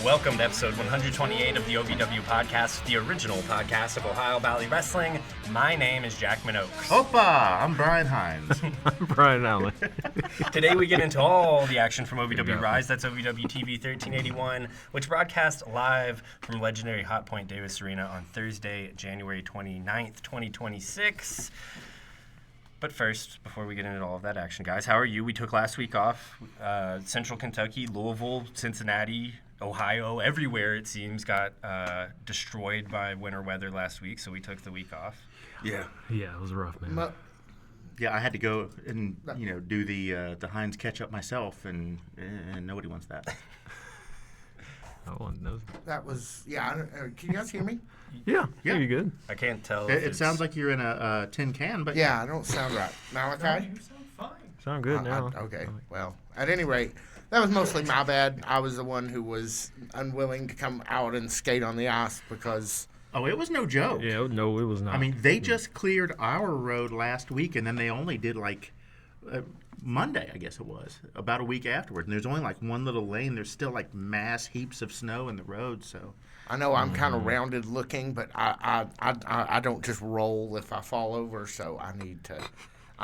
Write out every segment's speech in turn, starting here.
Welcome to episode 128 of the OVW podcast, the original podcast of Ohio Valley Wrestling. My name is Jack Minogue. Opa! I'm Brian Hines. I'm Brian Allen. Today we get into all the action from OVW Rise. That's OVWtv 1381, which broadcasts live from legendary Hot Point Davis Arena on Thursday, January 29th, 2026. But first, before we get into all of that action, guys, how are you? We took last week off. Central Kentucky, Louisville, Cincinnati, Ohio, everywhere it seems got destroyed by winter weather last week, so we took the week off. Yeah, it was rough, man. Yeah, I had to go and do the Hines catch up myself, and nobody wants that. No one knows. That was, can you guys hear me? Yeah, you good? I can't tell. It sounds like you're in a tin can, but Yeah, I don't sound right. Now, okay? You sound fine. Sound good now. Okay, well, at any rate, that was mostly my bad. I was the one who was unwilling to come out and skate on the ice because... Oh, it was no joke. Yeah, no, it was not. I mean, they just cleared our road last week, and then they only did Monday, I guess it was, about a week afterwards. And there's only one little lane. There's still mass heaps of snow in the road, so... I know I'm kind of rounded looking, but I don't just roll if I fall over, so I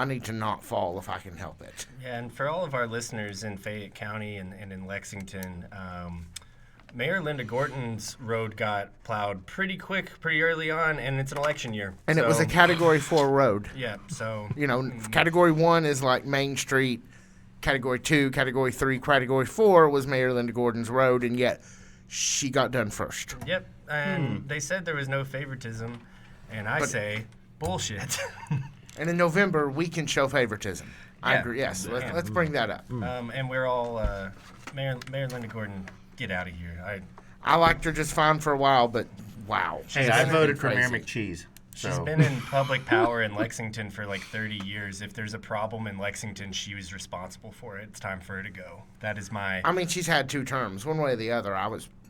need to not fall if I can help it. Yeah, and for all of our listeners in Fayette County and in Lexington, Mayor Linda Gorton's road got plowed pretty early on, and it's an election year. And it was a Category 4 road. Yeah, so... Category 1 is like Main Street. Category 2, Category 3, Category 4 was Mayor Linda Gorton's road, and yet she got done first. Yep, and they said there was no favoritism, and I say bullshit. And in November, we can show favoritism. I Yeah. agree. Yes, let's bring that up. And we're all, Mayor Linda Gordon, get out of here. I liked her just fine for a while, but wow. Hey, I voted for crazy. Mayor McCheese. She's So. been in public power in Lexington for 30 years. If there's a problem in Lexington, she was responsible for it. It's time for her to go. That is my... I mean, she's had 2 terms, one way or the other.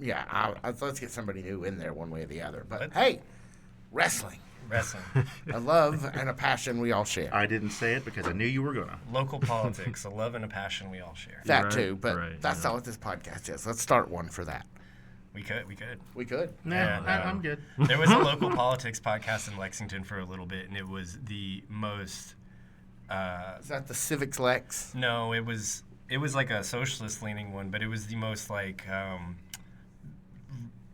Let's get somebody new in there one way or the other. But hey, wrestling. A love and a passion we all share. I didn't say it because I knew you were going to. Local politics, a love and a passion we all share. That Right, too, but right, that's not what this podcast is. Let's start one for that. We could. We could. No, And, I'm good. There was a local politics podcast in Lexington for a little bit, and it was the most... Is that the Civics Lex? No, it was like a socialist-leaning one, but it was the most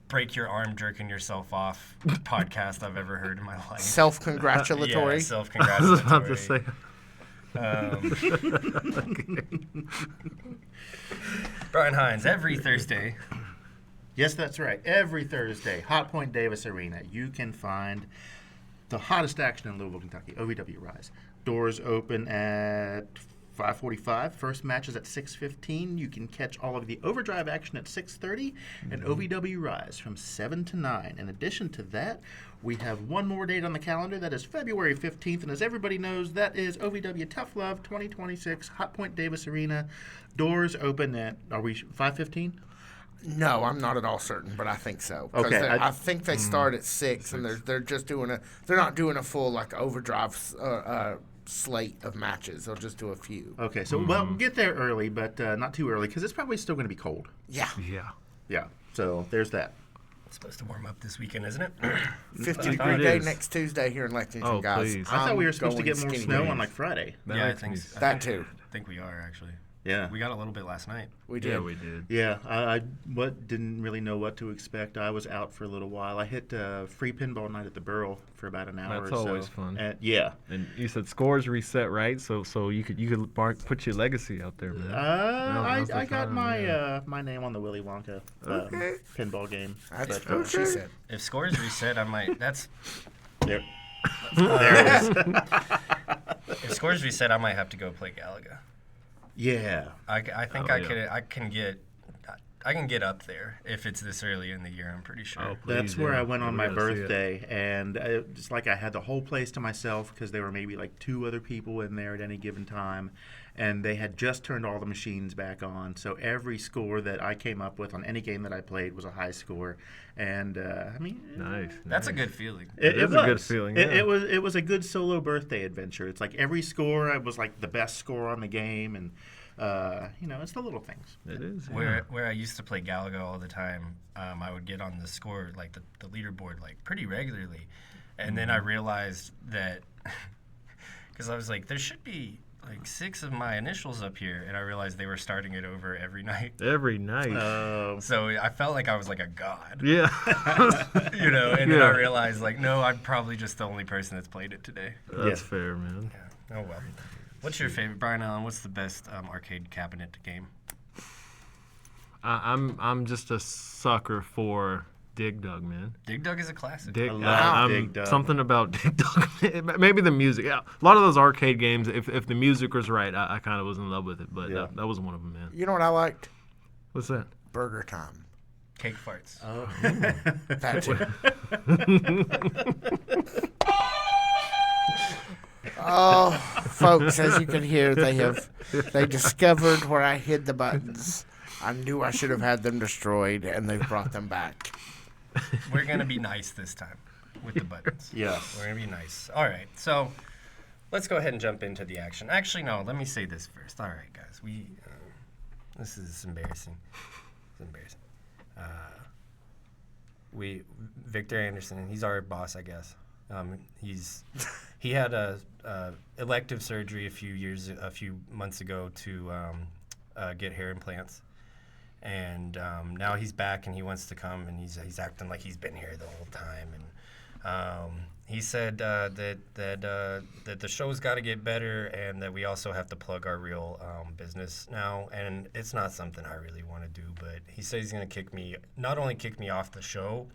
break your arm jerking yourself off podcast I've ever heard in my life. Self-congratulatory? Yeah, self-congratulatory. I was about to say. Brian Hines, every Thursday. Yes, that's right. Every Thursday, Hot Point Davis Arena, you can find the hottest action in Louisville, Kentucky, OVW Rise. Doors open at 5:45. First match is at 6:15. You can catch all of the Overdrive action at 6:30 and OVW Rise from 7 to 9. In addition to that, we have one more date on the calendar. That is February 15th. And as everybody knows, that is OVW Tough Love 2026, Hot Point Davis Arena. Doors open at, are we 5:15? No, I'm not at all certain, but I think so. Okay, I think they start at 6, and they're just doing they're not doing a full Overdrive slate of matches. They'll just do a few. Okay, so well, get there early, but not too early because it's probably still going to be cold. Yeah. Yeah, so there's that. It's supposed to warm up this weekend, isn't it? 50-degree it day is. next Tuesday here in Lexington, Oh, guys. please. I thought we were I'm supposed to going get more skinny snow jeans. on Friday. Yeah, I think so. That too. I think we are, actually. Yeah. We got a little bit last night. We did. Yeah, we did. Yeah, I didn't really know what to expect. I was out for a little while. I hit free pinball night at the Burl for about an hour That's or so. always fun. Yeah. And you said scores reset, right? So you could put your legacy out there, man. I got my name on the Willy Wonka pinball game. That's But, what she said. If scores reset, I might... That's... There it is. If scores reset, I might have to go play Galaga. Yeah. I think Oh, I can get up there if it's this early in the year. I'm pretty sure. Oh, That's please, where yeah. I went on my We're gonna see it. birthday, and it's like I had the whole place to myself because there were maybe 2 other people in there at any given time, and they had just turned all the machines back on. So every score that I came up with on any game that I played was a high score, and Nice. That's a good feeling. It is a good feeling, yeah. It was a good solo birthday adventure. It's like every score I was the best score on the game, and It's the little things. It is. Where I used to play Galaga all the time, I would get on the score, like the leaderboard, like pretty regularly, and then I realized that because I was like, there should be like 6 of my initials up here, and I realized they were starting it over every night. Every night. So I felt like I was like a god. Yeah. And then I realized like, no, I'm probably just the only person that's played it today. That's fair, man. Yeah. Oh well. What's your favorite, Brian Allen? What's the best arcade cabinet game? I'm just a sucker for Dig Dug, man. Dig Dug is a classic. I love Dig Dug. Something about Dig Dug. Maybe the music. Yeah, a lot of those arcade games, if the music was right, I kind of was in love with it. But that was one of them, man. You know what I liked? What's that? Burger Time. Cake farts. Oh. That too. Oh, folks, as you can hear, they discovered where I hid the buttons. I knew I should have had them destroyed, and they've brought them back. We're going to be nice this time with the buttons. Yes. We're going to be nice. All right, so let's go ahead and jump into the action. Actually, no, let me say this first. All right, guys, this is embarrassing. It's embarrassing. Victor Anderson, he's our boss, I guess. He had a elective surgery a few months ago to get hair implants, and now he's back and he wants to come, and he's acting like he's been here the whole time, and he said that the show's got to get better, and that we also have to plug our real business now, and it's not something I really want to do, but he says he's going to not only kick me off the show,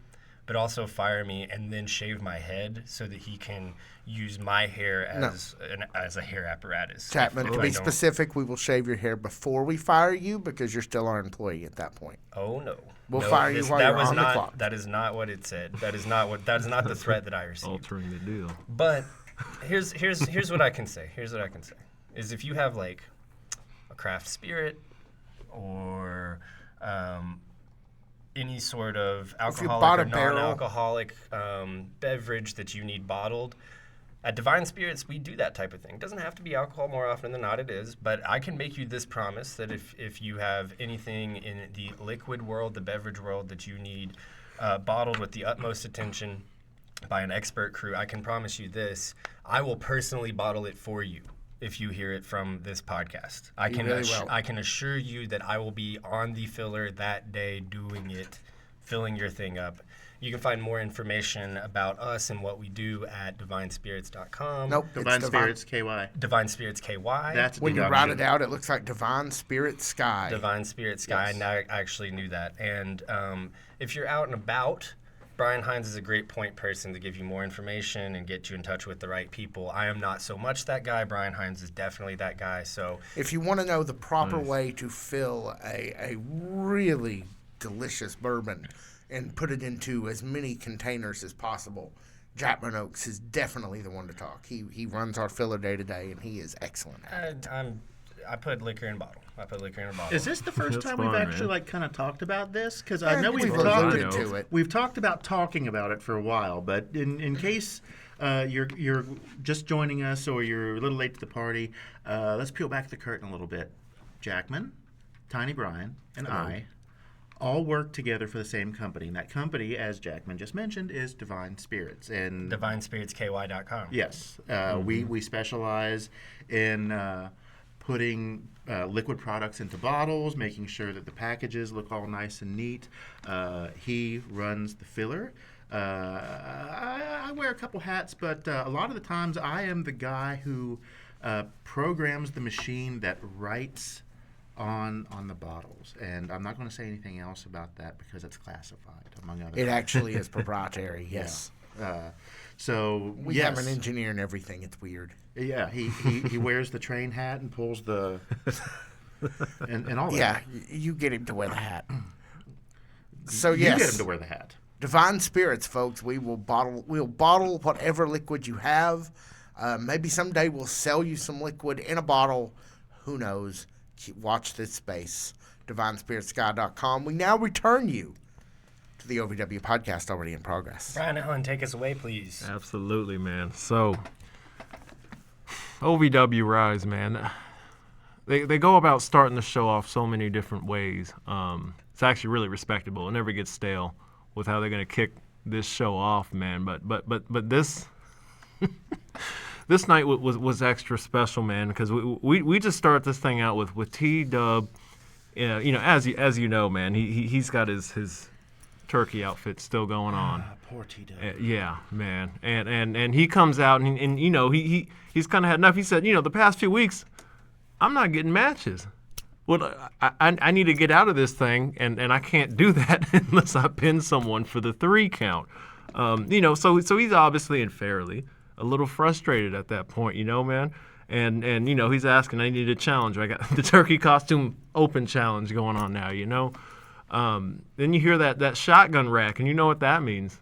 but also fire me and then shave my head so that he can use my hair as a hair apparatus. Chapman, to be specific, we will shave your hair before we fire you because you're still our employee at that point. Oh no. We'll fire you while you're on the clock. That is not what it said. That is not the threat that I received. Altering the deal. But here's what I can say. Here's what I can say. Is if you have like a craft spirit or any sort of alcoholic or non-alcoholic beverage that you need bottled, at Divine Spirits, we do that type of thing. It doesn't have to be alcohol. More often than not, it is. But I can make you this promise that if you have anything in the liquid world, the beverage world that you need bottled with the utmost attention by an expert crew, I can promise you this. I will personally bottle it for you if you hear it from this podcast. I can assure you that I will be on the filler that day doing it, filling your thing up. You can find more information about us and what we do at divinespirits.com. Nope. Divine Spirits KY. Divine Spirits KY. That's when you write it out, it looks like Divine Spirit Sky. Divine Spirit Sky, yes. And I actually knew that. And if you're out and about, Brian Hines is a great point person to give you more information and get you in touch with the right people. I am not so much that guy. Brian Hines is definitely that guy. So if you want to know the proper way to fill a really delicious bourbon and put it into as many containers as possible, Jackman Oaks is definitely the one to talk. He runs our filler day to day, and he is excellent at it. I put liquor in a bottle. Is this the first time we've actually kind of talked about this? Because I know we've talked about talking about it for a while, but in case you're just joining us or you're a little late to the party, let's peel back the curtain a little bit. Jackman, Tiny Brian, and I all work together for the same company. And that company, as Jackman just mentioned, is Divine Spirits. And DivineSpiritsKY.com. Yes. We specialize in putting liquid products into bottles, making sure that the packages look all nice and neat. He runs the filler. I wear a couple hats, but a lot of the times I am the guy who programs the machine that writes on the bottles. And I'm not going to say anything else about that because it's classified, among other things. It actually is proprietary, yes. So we have an engineer and everything. It's weird. Yeah, he wears the train hat and pulls the and all that. Yeah, you get him to wear the hat. So yes, you get him to wear the hat. Divine Spirits, folks. We'll bottle whatever liquid you have. Maybe someday we'll sell you some liquid in a bottle. Who knows? Watch this space. DivineSpiritsSky.com. We now return you to the OVW podcast already in progress. Brian Allen, take us away, please. Absolutely, man. So, OVW Rise, man. they go about starting the show off so many different ways. It's actually really respectable. It never gets stale with how they're gonna kick this show off, man. But this this night was extra special, man, because we just start this thing out with T-Dub. You know, as you know, man, he's got his turkey outfit still going on. Poor T-Dub. Yeah, man, and he comes out and you know he's kind of had enough. He said, you know, the past few weeks, I'm not getting matches. Well, I need to get out of this thing, and I can't do that unless I pin someone for the 3 count. You know, so he's obviously and fairly a little frustrated at that point, you know, man. And you know, he's asking, I need a challenge. I got the turkey costume open challenge going on now, you know. Then you hear that shotgun rack, and you know what that means.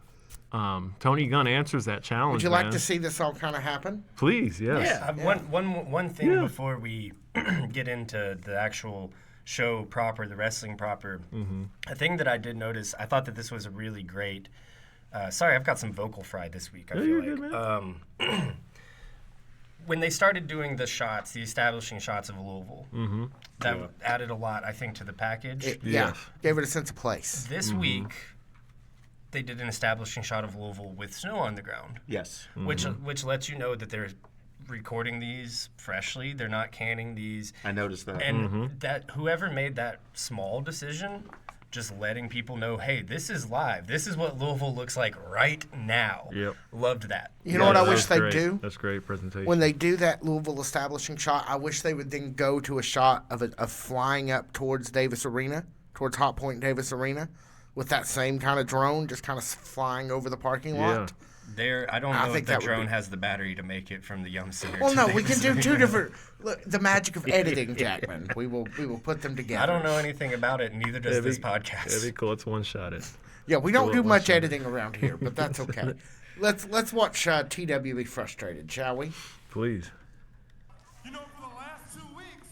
Tony Gunn answers that challenge. Would you like man. to see this all kind of happen? Please, yes. Yeah. One thing before we get into the actual show proper, the wrestling proper. Mm-hmm. A thing that I did notice, I thought that this was a really great. Sorry, I've got some vocal fry this week. I feel you're like. good, man. When they started doing the shots, the establishing shots of Louisville, that added a lot, I think, to the package. Yeah, gave it a sense of place. This week, they did an establishing shot of Louisville with snow on the ground, Yes. which lets you know that they're recording these freshly. They're not canning these. I noticed that. And that whoever made that small decision, just letting people know, hey, this is live. This is what Louisville looks like right now. Yep. Loved that. You know what I wish That's they'd great. do? That's great presentation. When they do that Louisville establishing shot, I wish they would then go to a shot of flying up towards Davis Arena, towards Hot Point Davis Arena, with that same kind of drone, just kind of flying over the parking lot. I don't I know think if the that would drone be- has the battery to make it from the Yum Center. Well, to no, we Davis can do two Arena. different. Look, the magic of editing, Jackman. We will put them together. I don't know anything about it, neither does this That'd podcast. be cool. Let's one-shot it. Yeah, we don't Do it do one much shot. editing around here, but that's okay. Let's watch TW be frustrated, shall we? Please. You know, for the last 2 weeks,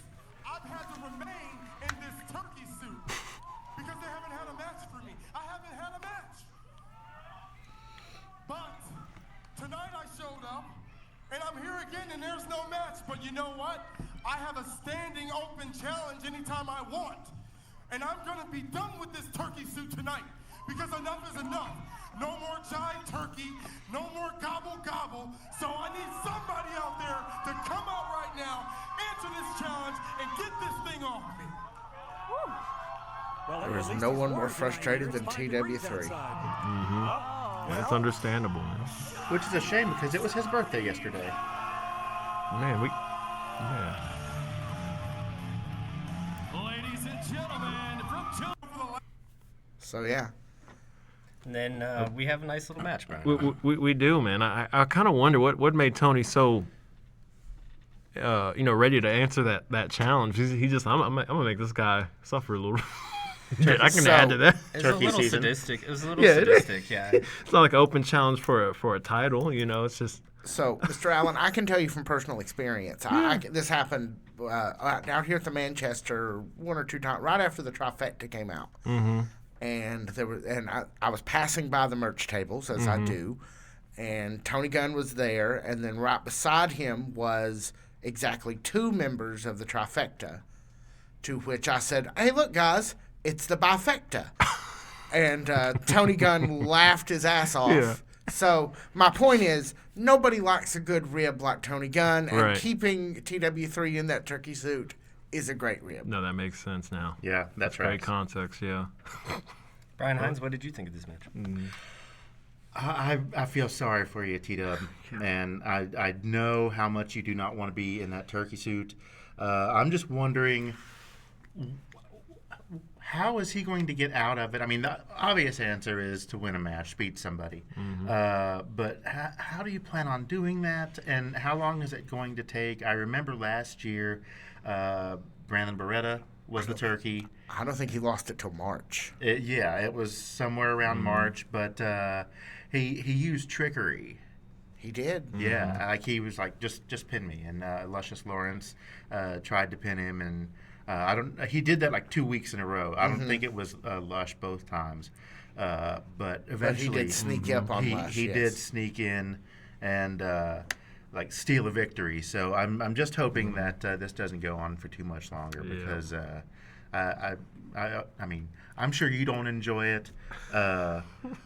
I've had to remain in this turkey suit because they haven't had a match for me. I haven't had a match. But tonight I showed up, and I'm here again, and there's no match. But you know what? I have a standing open challenge anytime I want. And I'm going to be done with this turkey suit tonight because enough is enough. No more giant turkey, no more gobble gobble. So I need somebody out there to come out right now, answer this challenge, and get this thing off me. There's no one more frustrated than TW3. That's understandable, man. Which is a shame because it was his birthday yesterday. Man, yeah. Ladies and gentlemen, from So yeah, And then we have a nice little match, Brian. We do, man. I kind of wonder what made Tony so, ready to answer that challenge. He just, I'm gonna make this guy suffer a little. I can So- add to that. It was a Turkey little season. sadistic. It was a little Yeah, it is. sadistic, yeah. It's not like an open challenge for a title, you know. It's just so Mr. Allen, I can tell you from personal experience. This happened out here at the Manchester 1 or 2 times right after the trifecta came out. And I was passing by the merch tables as I do, and Tony Gunn was there, and then right beside him was exactly 2 members of the trifecta, to which I said, "Hey, look, guys, it's the bifecta," and Tony Gunn laughed his ass off. Yeah. So my point is, nobody likes a good rib like Tony Gunn, and Right. keeping TW3 in that turkey suit is a great rib. no, that makes sense now. Yeah, that's right. Great context, yeah. Brian Hines, what did you think of this match? I feel sorry for you, T-Dub. Man, I know how much you do not want to be in that turkey suit. I'm just wondering, how is he going to get out of it? I mean, the obvious answer is to win a match, beat somebody. But how do you plan on doing that, and how long is it going to take? I remember last year, Brandon Beretta was the turkey. I don't think he lost it till March. It was somewhere around March, but he used trickery. He did. Yeah, like he was like, just pin me, and Luscious Lawrence tried to pin him, and he did that like 2 weeks in a row. I don't think it was Lush both times, but eventually did sneak up on Lush, He yes. did sneak in, and like steal a victory. So I'm just hoping that this doesn't go on for too much longer because I mean I'm sure you don't enjoy it.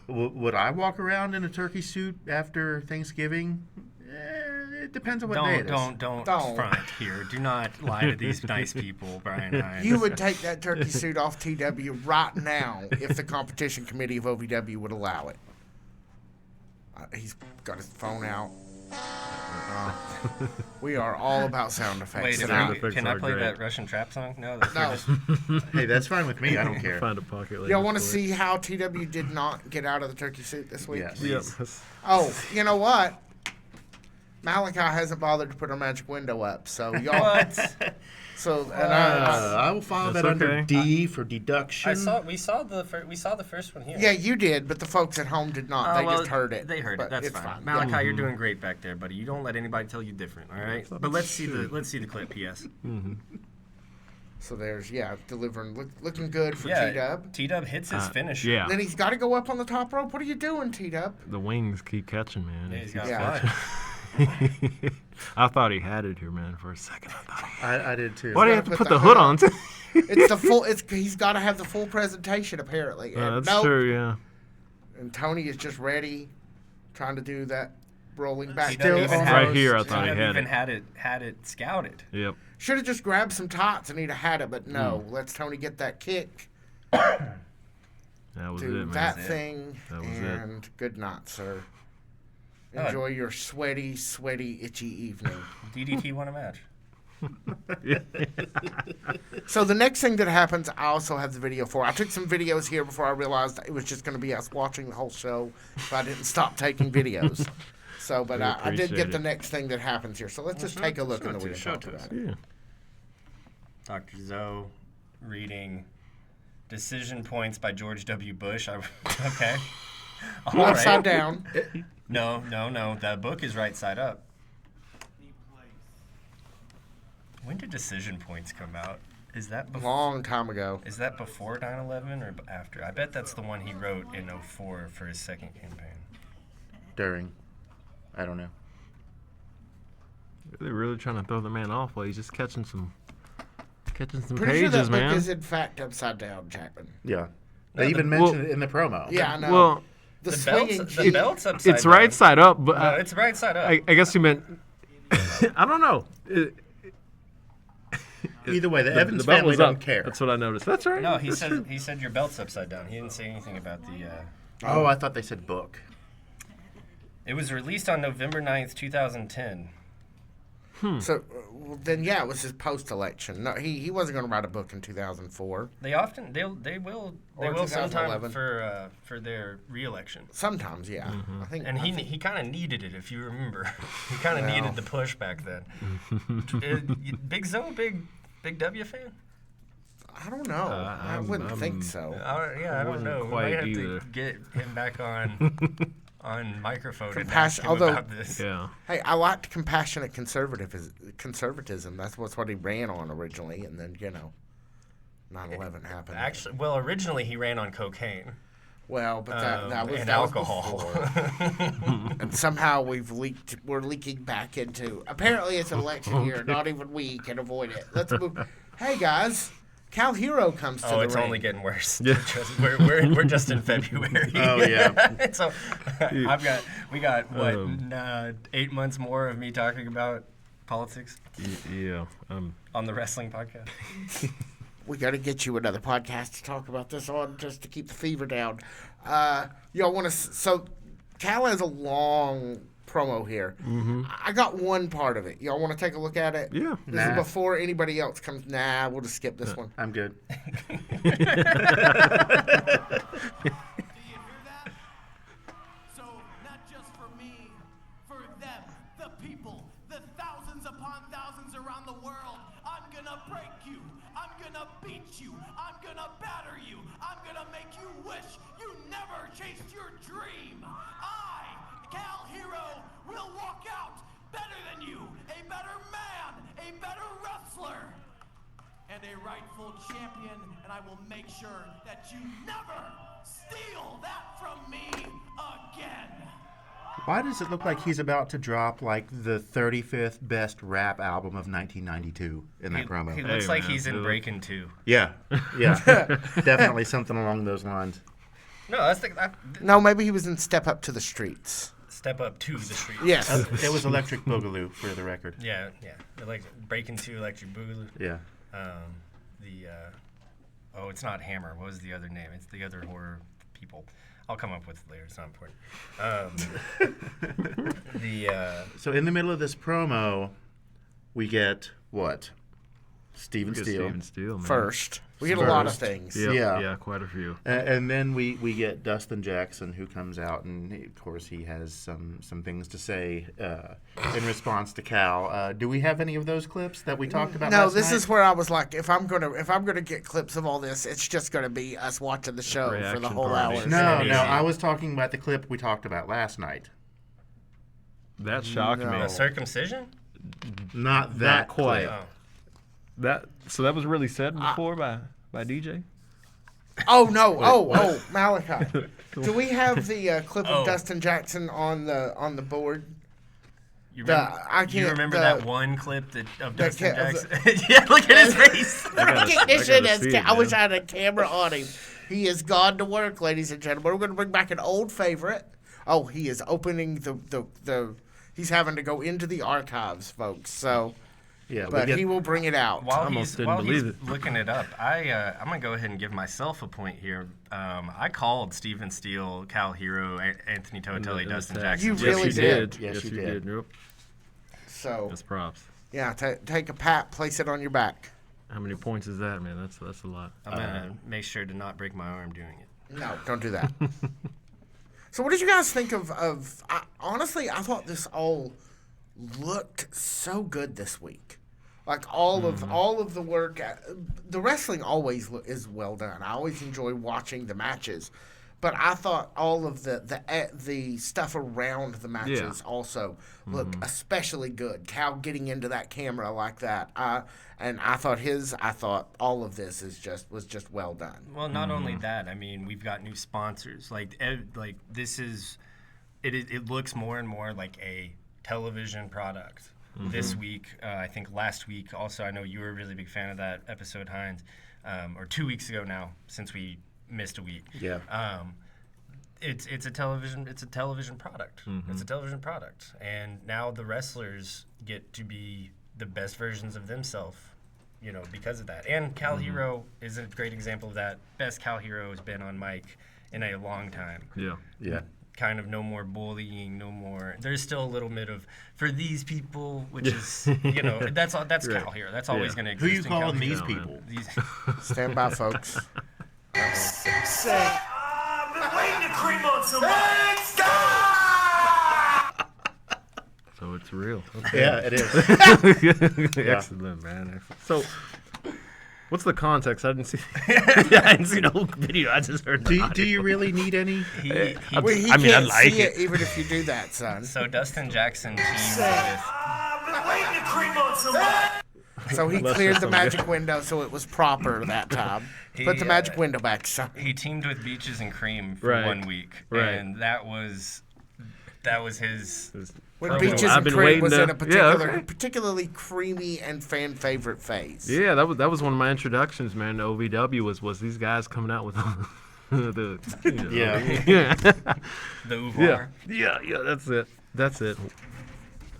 Would I walk around in a turkey suit after Thanksgiving? It depends on what day it is. Don't front here. Do not lie to these nice people, Brian Hines. You would take that turkey suit off TW right now if the competition committee of OVW would allow it. He's got his phone out. We are all about sound effects. Wait, Sound effects can I are play great. that Russian trap song? No. That's No. Hey, that's fine with me. I don't care. Find a pocket. Y'all want to see how TW did not get out of the turkey suit this week? Yes. Yep. Oh, you know what? Malachi hasn't bothered to put a magic window up, so y'all. What? So I will file That's that under okay. D for deduction. We saw the first one here. yeah, you did, but the folks at home did not. They well, just heard it. They heard but it. That's it's fine. Yeah. Malachi, you're doing great back there, buddy. You don't let anybody tell you different. All right. But let's see the clip. P.S. So there's delivering, looking good for Yeah. T-Dub. T-Dub hits his finish. Yeah. Then he's got to go up on the top rope. What are you doing, T-Dub? The wings keep catching, man. Yeah, he's got Yeah. fun. I thought he had it here, man, for a second. I thought, I did too. why do you gotta have to put put the the hood hood on? It's the full. He's got to have the full presentation apparently. And That's nope. true, yeah. And Tony is just ready, trying to do that rolling back. He doesn't even almost- have- Right here, I thought he T-Dub had even it. had it scouted. Yep. Should have just grabbed some tots and he'd have had it, but no. Let's Tony get that kick, That was do it, man. that thing, That was it. and good night, sir. Oh. Enjoy your sweaty, itchy evening. DDT won a match. So the next thing that happens, I also have the video for. I took some videos here before I realized it was just going to be us watching the whole show if I didn't stop taking videos. So, but We I did appreciate get the it. next thing that happens here. So let's just take a look and then we can show talk to us. about it. Yeah. Dr. Zoe reading Decision Points by George W. Bush. Okay. All right. Upside down. No. The book is right side up. When did Decision Points come out? Is that before? Long time ago. Is that before 9/11 or after? I bet that's the one he wrote in 04 for his second campaign. During. I don't know. They're really trying to throw the man off while he's just catching some Pretty sure pages, that book man. is in fact upside down, Chapman. Yeah. They No, even the- mentioned it in the promo. Yeah, I know. Well, the The swinging belt's, kick. the belt's upside it's down. right side up, but No, it's right side up. I guess you meant. I don't know. Either way, the Evans belt family was don't up. care. That's what I noticed. That's right. No, he That's true. said your belt's upside down. He didn't say anything about the. Oh, I thought they said book. It was released on November 9th, 2010. So then, yeah, it was his post-election. No, he wasn't going to write a book in 2004. They often they will Or sometime 2011. for their re-election. Sometimes, yeah. I think. And he kind of needed it, if you remember. He kind of needed the push back then. Big Zoe, big W fan? I don't know. I wouldn't think so. I don't Wasn't know. We quite might have either. to get him back on microphone and ask him Although- about this. Yeah. Hey, I liked compassionate conservatism. That's what he ran on originally, and then 9/11 happened. Actually, well, originally he ran on cocaine well, but that was and that was alcohol. before. And somehow we're leaking back into. Apparently, it's election year. Not even we can avoid it. Let's move. Hey guys, Cal Hero comes to the It's ring. only getting worse. We're just in February. Oh, yeah. So we got what 8 months more of me talking about politics Yeah. on the wrestling podcast. We got to get you another podcast to talk about this on, just to keep the fever down. Y'all want to? So Cal has a long promo here. I got one part of it. Y'all want to take a look at it? Yeah. This Nah. is before anybody else comes. Nah, we'll just skip this one. I'm good. Do you hear that? So, not just for me, for them, the people, the thousands upon thousands around the world, I'm gonna break you. I'm gonna beat you. I'm gonna batter you. I'm gonna make you wish you never chased your dream. I, Cal Hero, will walk out better than you, a better man, a better wrestler, and a rightful champion, and I will make sure that you never steal that from me again. Why does it look like he's about to drop like the 35th best rap album of 1992 in that promo? He looks like man, he's in dude. Breaking 2. Yeah, definitely something along those lines. No, that's No, maybe he was in Step Up to the Streets. Step Up to the Street. Yes. It was Electric Boogaloo for the record. Yeah. Like Breaking 2, Electric Boogaloo. Yeah. It's not Hammer. What was the other name? It's the other horror people. I'll come up with it later. It's not important. So in the middle of this promo, we get what? Steven Steele. Steven Steele, man. First. We get a lot of First. things. Yep, Yeah. yeah, quite a few. And then we get Dustin Jackson, who comes out, and of course he has some things to say in response to Cal. Do we have any of those clips that we talked about? No, last this night? is where I was like, if I'm gonna get clips of all this, it's just gonna be us watching the show for the Reaction whole party. hour. No, Easy. I was talking about the clip we talked about last night. That shocked No. me. The circumcision? Not that quite. clip. Oh. So that was really said before by DJ? Oh no! Oh, Malachi. Do we have the clip of Oh. Dustin Jackson on the board? You The- remember, I you can't- remember the- that one clip of Dustin ca- Jackson? Yeah, look at his face. Recognition gotta see it, I wish man. I had a camera on him. He has gone to work, ladies and gentlemen. We're going to bring back an old favorite. Oh, he is opening the he's having to go into the archives, folks. So, Yeah, but he will bring it out. While almost he's, didn't while he's believe it. looking it up, I'm gonna go ahead and give myself a point here. I called Steven Steele, Cal Hero, Anthony Totelli, In the Dustin tag. Jackson. You Yes, really you did. Yes, Yes, you you did. did. Yep. So, That's props. yeah, take a pat, place it on your back. How many points is that, man? That's a lot. I'm gonna make sure to not break my arm doing it. No, don't do that. So, what did you guys think of? Honestly, I thought this all looked so good this week. Like all of the work, the wrestling always is well done. I always enjoy watching the matches, but I thought all of the stuff around the matches also looked especially good. Cal getting into that camera like that, and I thought all of this was just well done. Well, not only that, I mean, we've got new sponsors. Like this is, it looks more and more like a television product. This week, I think last week, also, I know you were a really big fan of that episode, Hines, or 2 weeks ago now, since we missed a week. Yeah. It's a television product. It's a television product, and now the wrestlers get to be the best versions of themselves, because of that. And Cal Hero is a great example of that. Best Cal Hero has been on mic in a long time. Yeah. Yeah. Kind of no more bullying, no more. There's still a little bit of for these people, which is that's Right. Cal Hero. That's always Yeah. going to Who exist. you in Cal calling Hero. these man. people? These, Stand by, folks. So it's real. Yeah, it is. Excellent, man. Excellent. So, what's the context? I didn't see. I didn't see the whole video. I just heard. The Do you really need any? he, Well, he I mean, I can't like see it. even if you do that, son. so Dustin Jackson teamed with. So he Unless cleared there's the some magic good- window, so it was proper that time. Put the He, magic window back, son. He teamed with Beaches and Cream for Right. 1 week, Right. and that was his. When promo. Beaches I've and been Cream waiting was to- in a yeah, okay. particularly creamy and fan favorite phase. Yeah, that was one of my introductions, man. To OVW was these guys coming out with the Yeah. yeah The Uvar. yeah. That's it.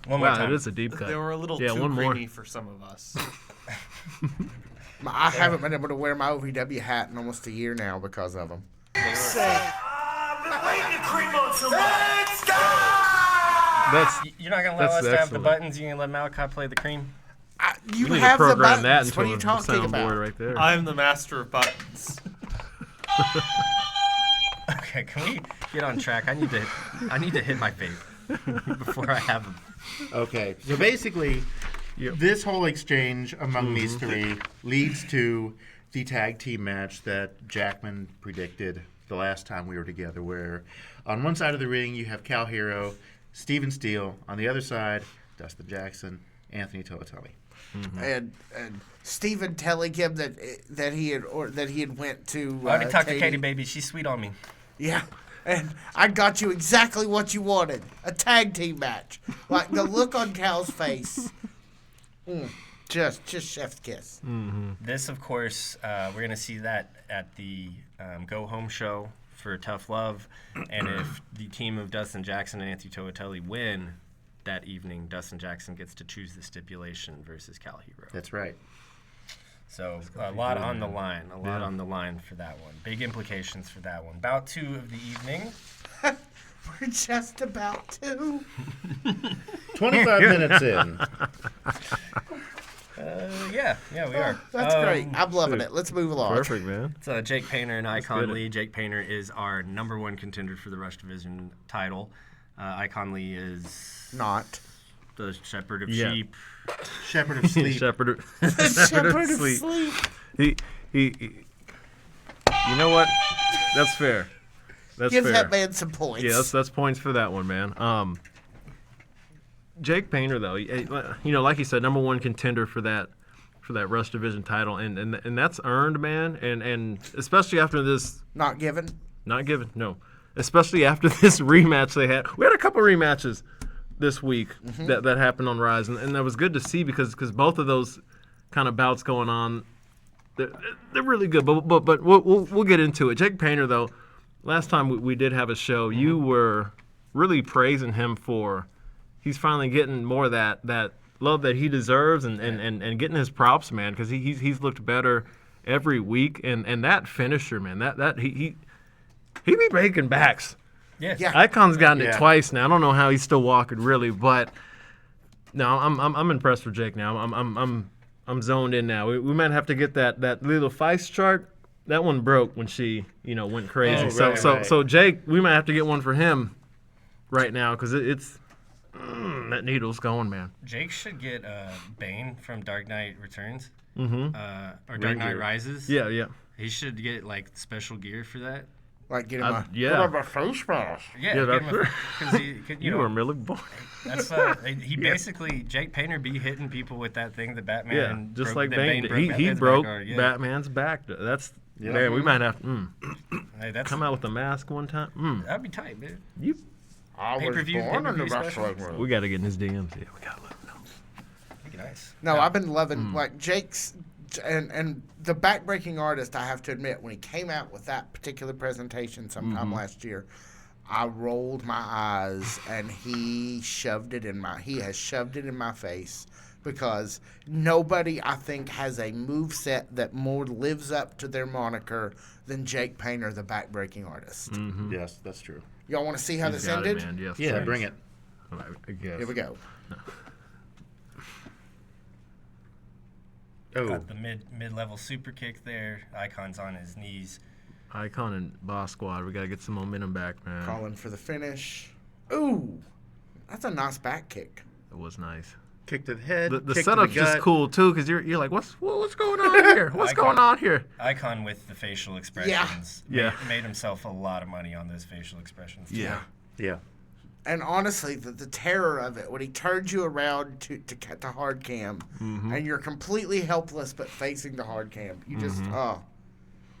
One more Wow, time. it is a deep cut. They were a little Yeah, too one more. creamy for some of us. I haven't been able to wear my OVW hat in almost a year now because of them. That's You're not gonna allow us That's to have the excellent. buttons. You're gonna let Malachi play the cream. You we need to have the program that buttons. into What are you a talking about? soundboard right there. I'm the master of buttons. Okay, can we get on track? I need to hit my vape before I have them. Okay, so basically, this whole exchange among these three leads to the tag team match that Jackman predicted the last time we were together, where on one side of the ring you have Cal Hero, Steven Steele. On the other side, Dustin Jackson, Anthony Totelli. And Stephen telling him that he had went to. I already talked to Katie. Katie, baby. She's sweet on me. Yeah. And I got you exactly what you wanted. A tag team match. Like, the look on Cal's face. Just chef's kiss. This, of course, we're going to see that at the Go Home show for Tough Love. And if the team of Dustin Jackson and Anthony Toatelli win that evening, Dustin Jackson gets to choose the stipulation versus Cal Hero. That's right. So a lot on the line. A lot on the line for that one. Big implications for that one. Bout 2 of the evening. We're just about to. 25 minutes in. Yeah, we are. That's great. I'm loving it. Let's move along. Perfect, man. It's Jake Painter and Icon good. Lee. Jake Painter is our number 1 contender for the Rush Division title. Icon Lee is Not. the Shepherd of Yeah. Sheep. Shepherd of Sleep. Shepherd of Shepherd of Sleep. He, you know what? That's fair. That's Give fair. that man some points. Yeah, that's points for that one, man. Jake Painter, though, like you said, number 1 contender for that Rush Division title, and that's earned, man. And especially after this, Not given. not given, no. Especially after this rematch they had. We had a couple rematches this week that happened on Rise, and that was good to see because both of those kind of bouts going on, they're really good. But we'll get into it. Jake Painter, though, last time we did have a show, you were really praising him for he's finally getting more of that love that he deserves and getting his props, man, because he's looked better every week. And that finisher, man, that he be breaking backs. Yeah. Icon's gotten it Yeah. twice now. I don't know how he's still walking, really, but no, I'm impressed with Jake now. I'm zoned in now. We might have to get that little Feist chart. That one broke when she went crazy. Oh, right. So Jake, we might have to get one for him right now because it's that needle's going, man. Jake should get Bane from Dark Knight Returns. Or Dark Ring Knight gear. Rises. Yeah. He should get like special gear for that. Like, get him a Yeah. face mask. Yeah, Yeah, get him that's because he could, You were really born. That's he basically Jake Painter be hitting people with that thing that Batman. Yeah, just broke, like that Bane. broke He Batman's broke back hard, yeah. Batman's back. That's man. We might have to Hey, that's come out with a mask one time. That'd be tight, dude. You, I was Pay-per-view- born in the pay-per-view wrestling special. room. we got to get in his DMs. Yeah, we got to let him know. That'd be nice. No, I've been loving like Jake's and the backbreaking artist. I have to admit, when he came out with that particular presentation sometime last year, I rolled my eyes and he has shoved it in my face because nobody I think has a moveset that more lives up to their moniker than Jake Painter, the backbreaking artist. Yes, that's true. Y'all want to see how He's this got ended? it, man. Yes, Yeah, please. bring it. I guess. Here we go. Oh, Got the mid-level super kick there. Icon's on his knees. Icon and Boss Squad. We got to get some momentum back, man. Calling for the finish. Ooh, that's a nice back kick. It was nice. kick to the head. The kick to setup's the gut. just cool too, because you're like, what's going on here? What's going on here? Icon with the facial expressions. Yeah. Made himself a lot of money on those facial expressions. Yeah. Yeah. And honestly, the terror of it when he turns you around to cut to hard cam, and you're completely helpless but facing the hard cam. You just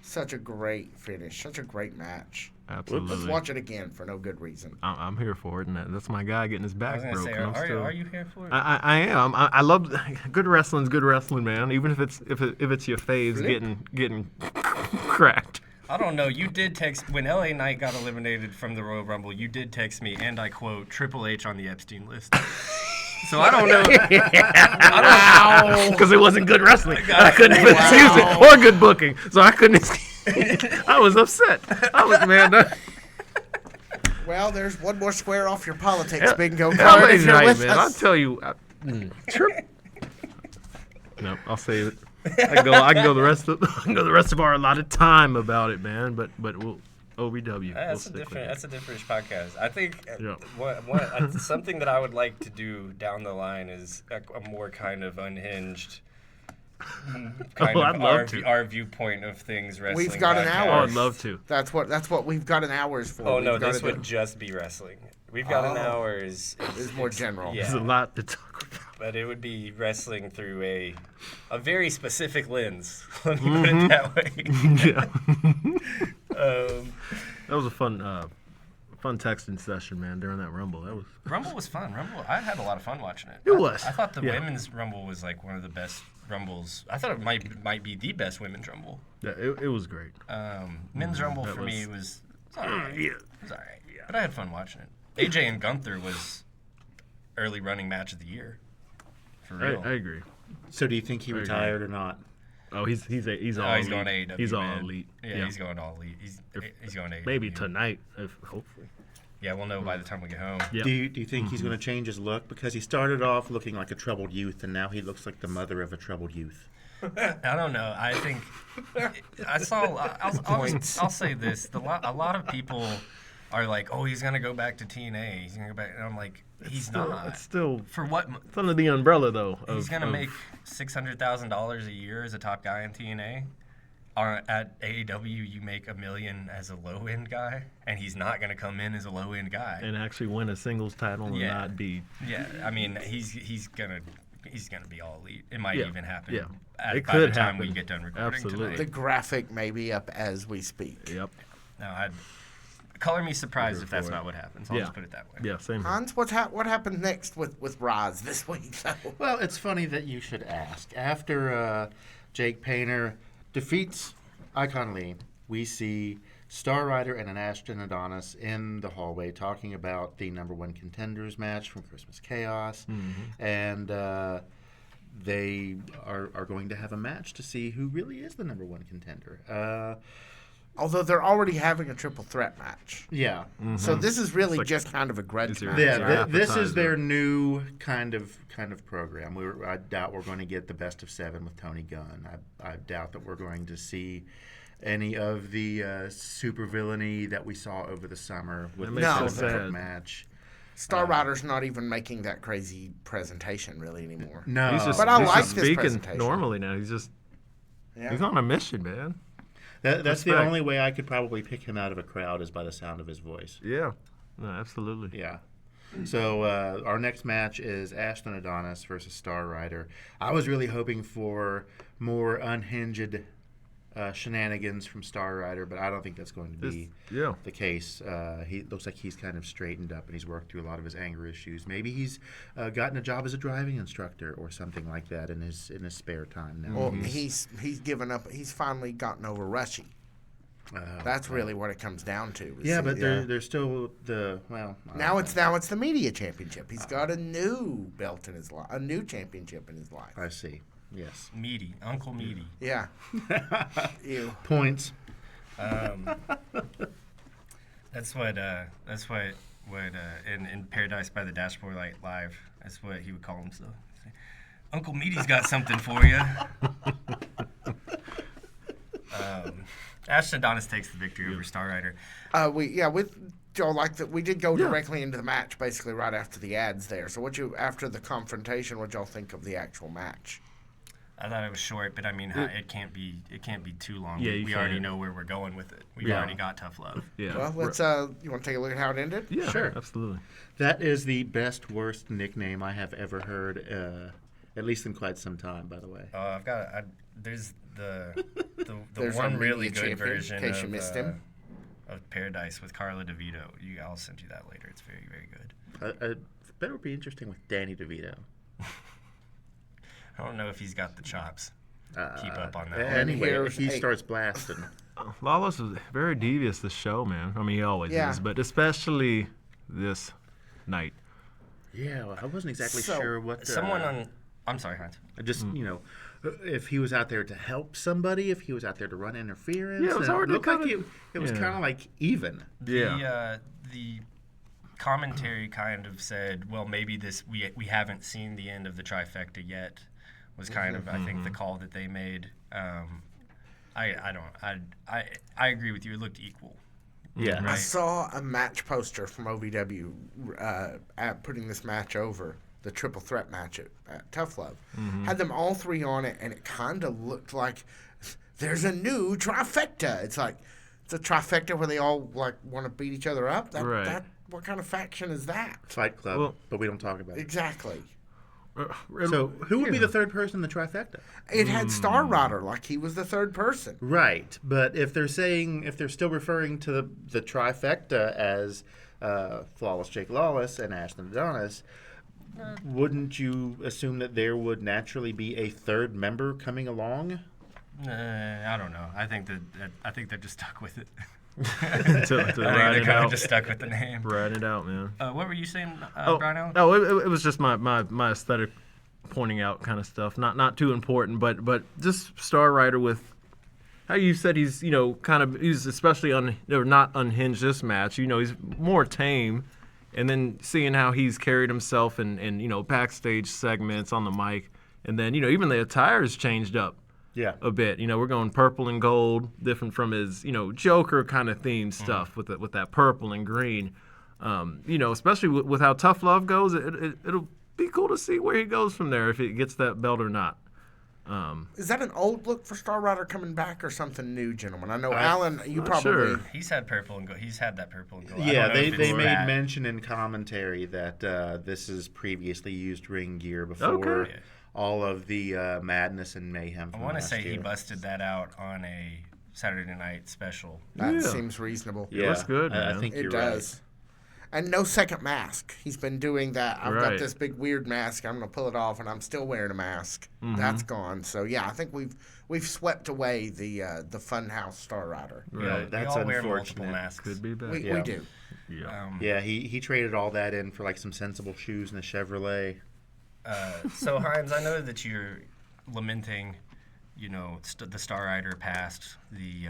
such a great finish, such a great match. Absolutely. Let's watch it again for no good reason. I'm here for it, and that's my guy getting his I back was gonna say, broken. are you here for it? I am. I love good wrestling's good wrestling, man. Even if it's your faves getting cracked. I don't know. You did text when LA Knight got eliminated from the Royal Rumble. You did text me, and I quote, "Triple H on the Epstein list." So I don't know. Because it wasn't good wrestling. I couldn't excuse it or good booking, so I couldn't. I was upset. I was Well, there's one more square off your politics bingo LA card if you're Knight, with man. I'll us. tell you. No, I'll save it. I can go the rest of our allotted time about it, man. But we'll OVW. That's we'll a different podcast. I think Yeah. something that I would like to do down the line is a more kind of unhinged. I'd love to. Our viewpoint of things wrestling. We've got an podcast. Oh, hour. I'd love to. That's what we've got an hours for. Oh no, We've gotta this do- would just be wrestling. We've got an hour is more general. There's a Yeah, lot to talk about. but it would be wrestling through a very specific lens. Let me put it that way. Yeah. Um, That was a fun fun texting session, man, during that Rumble. Rumble was fun. I had a lot of fun watching it. It was. I thought the Yeah. women's Rumble was like one of the best Rumbles. I thought it might be the best women's Rumble. Yeah, it was great. Men's Rumble that for me was all right. Yeah. It was all right. Yeah. But I had fun watching it. AJ and Gunther was early running match of the year. For real. I agree. So do you think he retired or not? Oh, he's all He's elite. going to AEW. He's all man. elite. Yeah, he's going all elite. He's going to AEW. Maybe tonight, hopefully. Yeah, we'll know by the time we get home. Yeah. Do you think he's going to change his look? Because he started off looking like a troubled youth, and now he looks like the mother of a troubled youth. I don't know. I think I saw. I'll say this: a lot of people are like, "Oh, he's gonna go back to TNA. He's gonna go back," and I'm like, "He's not." It's still For what? it's under the umbrella, though. He's gonna make $600,000 a year as a top guy in TNA. At AEW, you make $1 million as a low end guy, and he's not gonna come in as a low end guy. and actually win a singles title and Yeah. not be. Yeah, I mean, he's gonna be all elite. It might Yeah. even happen. Yeah. By It the could time we happen. get done recording Absolutely. The tonight. graphic may be up as we speak. Yep. No, I'd color me surprised if that's for it. not what happens. I'll Yeah. just put it that way. Yeah. Same. Here. Hans, what happens next with Roz this week? Well, it's funny that you should ask. After Jake Painter defeats Icon Lee, we see Star Rider and an Ashton Adonis in the hallway talking about the #1 contenders match from Christmas Chaos, and they are going to have a match to see who really is the #1 contender. Although they're already having a triple threat match. Yeah. So this is really like- just kind of a grudge Is there- match. Yeah, Their this is appetizer. their new kind of program. I doubt we're going to get the best of 7 with Tony Gunn. I doubt that we're going to see any of the super villainy that we saw over the summer with That the makes me no, so sad. match. Star Rider's not even making that crazy presentation really anymore. No, He's just, But I he's like just this speaking presentation. normally now. He's just Yeah. he's on a mission, man. that's the respect. only way I could probably pick him out of a crowd is by the sound of his voice. Yeah. No, absolutely. Yeah. So our next match is Ashton Adonis versus Star Rider. I was really hoping for more unhinged shenanigans from Star Rider, but I don't think that's going to be Yeah. the case. He looks like he's kind of straightened up and he's worked through a lot of his anger issues. Maybe he's gotten a job as a driving instructor or something like that in his spare time now. Well, he's given up. He's finally gotten over Rushy. That's really what it comes down to. is Yeah, he- but there's still the well. I now don't know. it's the media championship. He's got a new belt in his life, a new championship in his life. I see. Yes. Meaty, Uncle Meaty. Yeah. Ew. Points. That's what in Paradise by the Dashboard Light Live. That's what he would call himself. Uncle Meaty's got something for you. Ashton Adonis takes the victory over Star Rider. With Joe, like that, we did go directly into the match basically right after the ads there. So after the confrontation, what y'all think of the actual match? I thought it was short, but I mean, it can't be too long. Yeah, we you already can't. know where we're going with it. We've Yeah. already got tough love. Yeah. Well, let's. You want to take a look at how it ended? Yeah. Sure. Absolutely. That is the best worst nickname I have ever heard, at least in quite some time. By the way. There's the There's one our really media good champion, in version case you missed him. of Paradise with Carla DeVito. I'll send you that later. It's very, very good. Better be interesting with Danny DeVito. I don't know if he's got the chops. Keep up on that. Anyway, Here's he a- starts blasting. Lawless was very devious this show, man. I mean, he always Yeah. is, but especially this night. Yeah, well, I wasn't exactly So, sure what. Someone on. I'm sorry, Hans. Just if he was out there to help somebody, if he was out there to run interference. Yeah, it was and hard to looked like kinda- it was yeah. kind of like even. Yeah. The commentary kind of said, well, maybe we haven't seen the end of the trifecta yet. Was kind of I think the call that they made. I agree with you. It looked equal. Yeah. I Right. saw a match poster from OVW putting this match over, the triple threat match at Tough Love. Had them all three on it, and it kind of looked like there's a new trifecta. It's like it's a trifecta where they all like want to beat each other up. Right. What kind of faction is that? Fight Club, Well- but we don't talk about it. Exactly. So who would be the third person in the trifecta? It had Star Rider like he was the third person. Right, but if they're still referring to the trifecta as Flawless Jake Lawless and Ashton Adonis, wouldn't you assume that there would naturally be a third member coming along? I don't know. I think they're just stuck with it. to I ride think they're it kind of out. just stuck with the name. Ride it out, man. What were you saying, Oh, Brian Allen? no, it was just my aesthetic pointing out kind of stuff. Not too important, but just Star Rider with how you said he's he's especially not unhinged this match. He's more tame, and then seeing how he's carried himself in backstage segments on the mic, and then even the attire's changed up. Yeah. A bit. We're going purple and gold, different from his, Joker kind of themed stuff with that purple and green. Especially with how Tough Love goes, it'll be cool to see where he goes from there, if he gets that belt or not. Is that an old look for Star Rider coming back or something new, gentlemen? I know, Alan, you probably... Sure. He's had purple and gold. He's had that purple and gold. Yeah, they they made mention in commentary that this is previously used ring gear before Okay. all of the madness and mayhem. I from want to last say he year. busted that out on a Saturday night special. That Yeah. seems reasonable. It looks good, I man. think It you're does. And no second mask. He's been doing that. I've got Right. this big weird mask. I'm gonna pull it off, and I'm still wearing a mask. That's gone. So yeah, I think we've swept away the Funhouse Star Rider. right. Right. That's we all wear multiple unfortunate. masks. Could be back. We Yeah. do. Yeah. Yeah, he traded all that in for like some sensible shoes and a Chevrolet. So Hines, I know that you're lamenting, the Star Rider past, the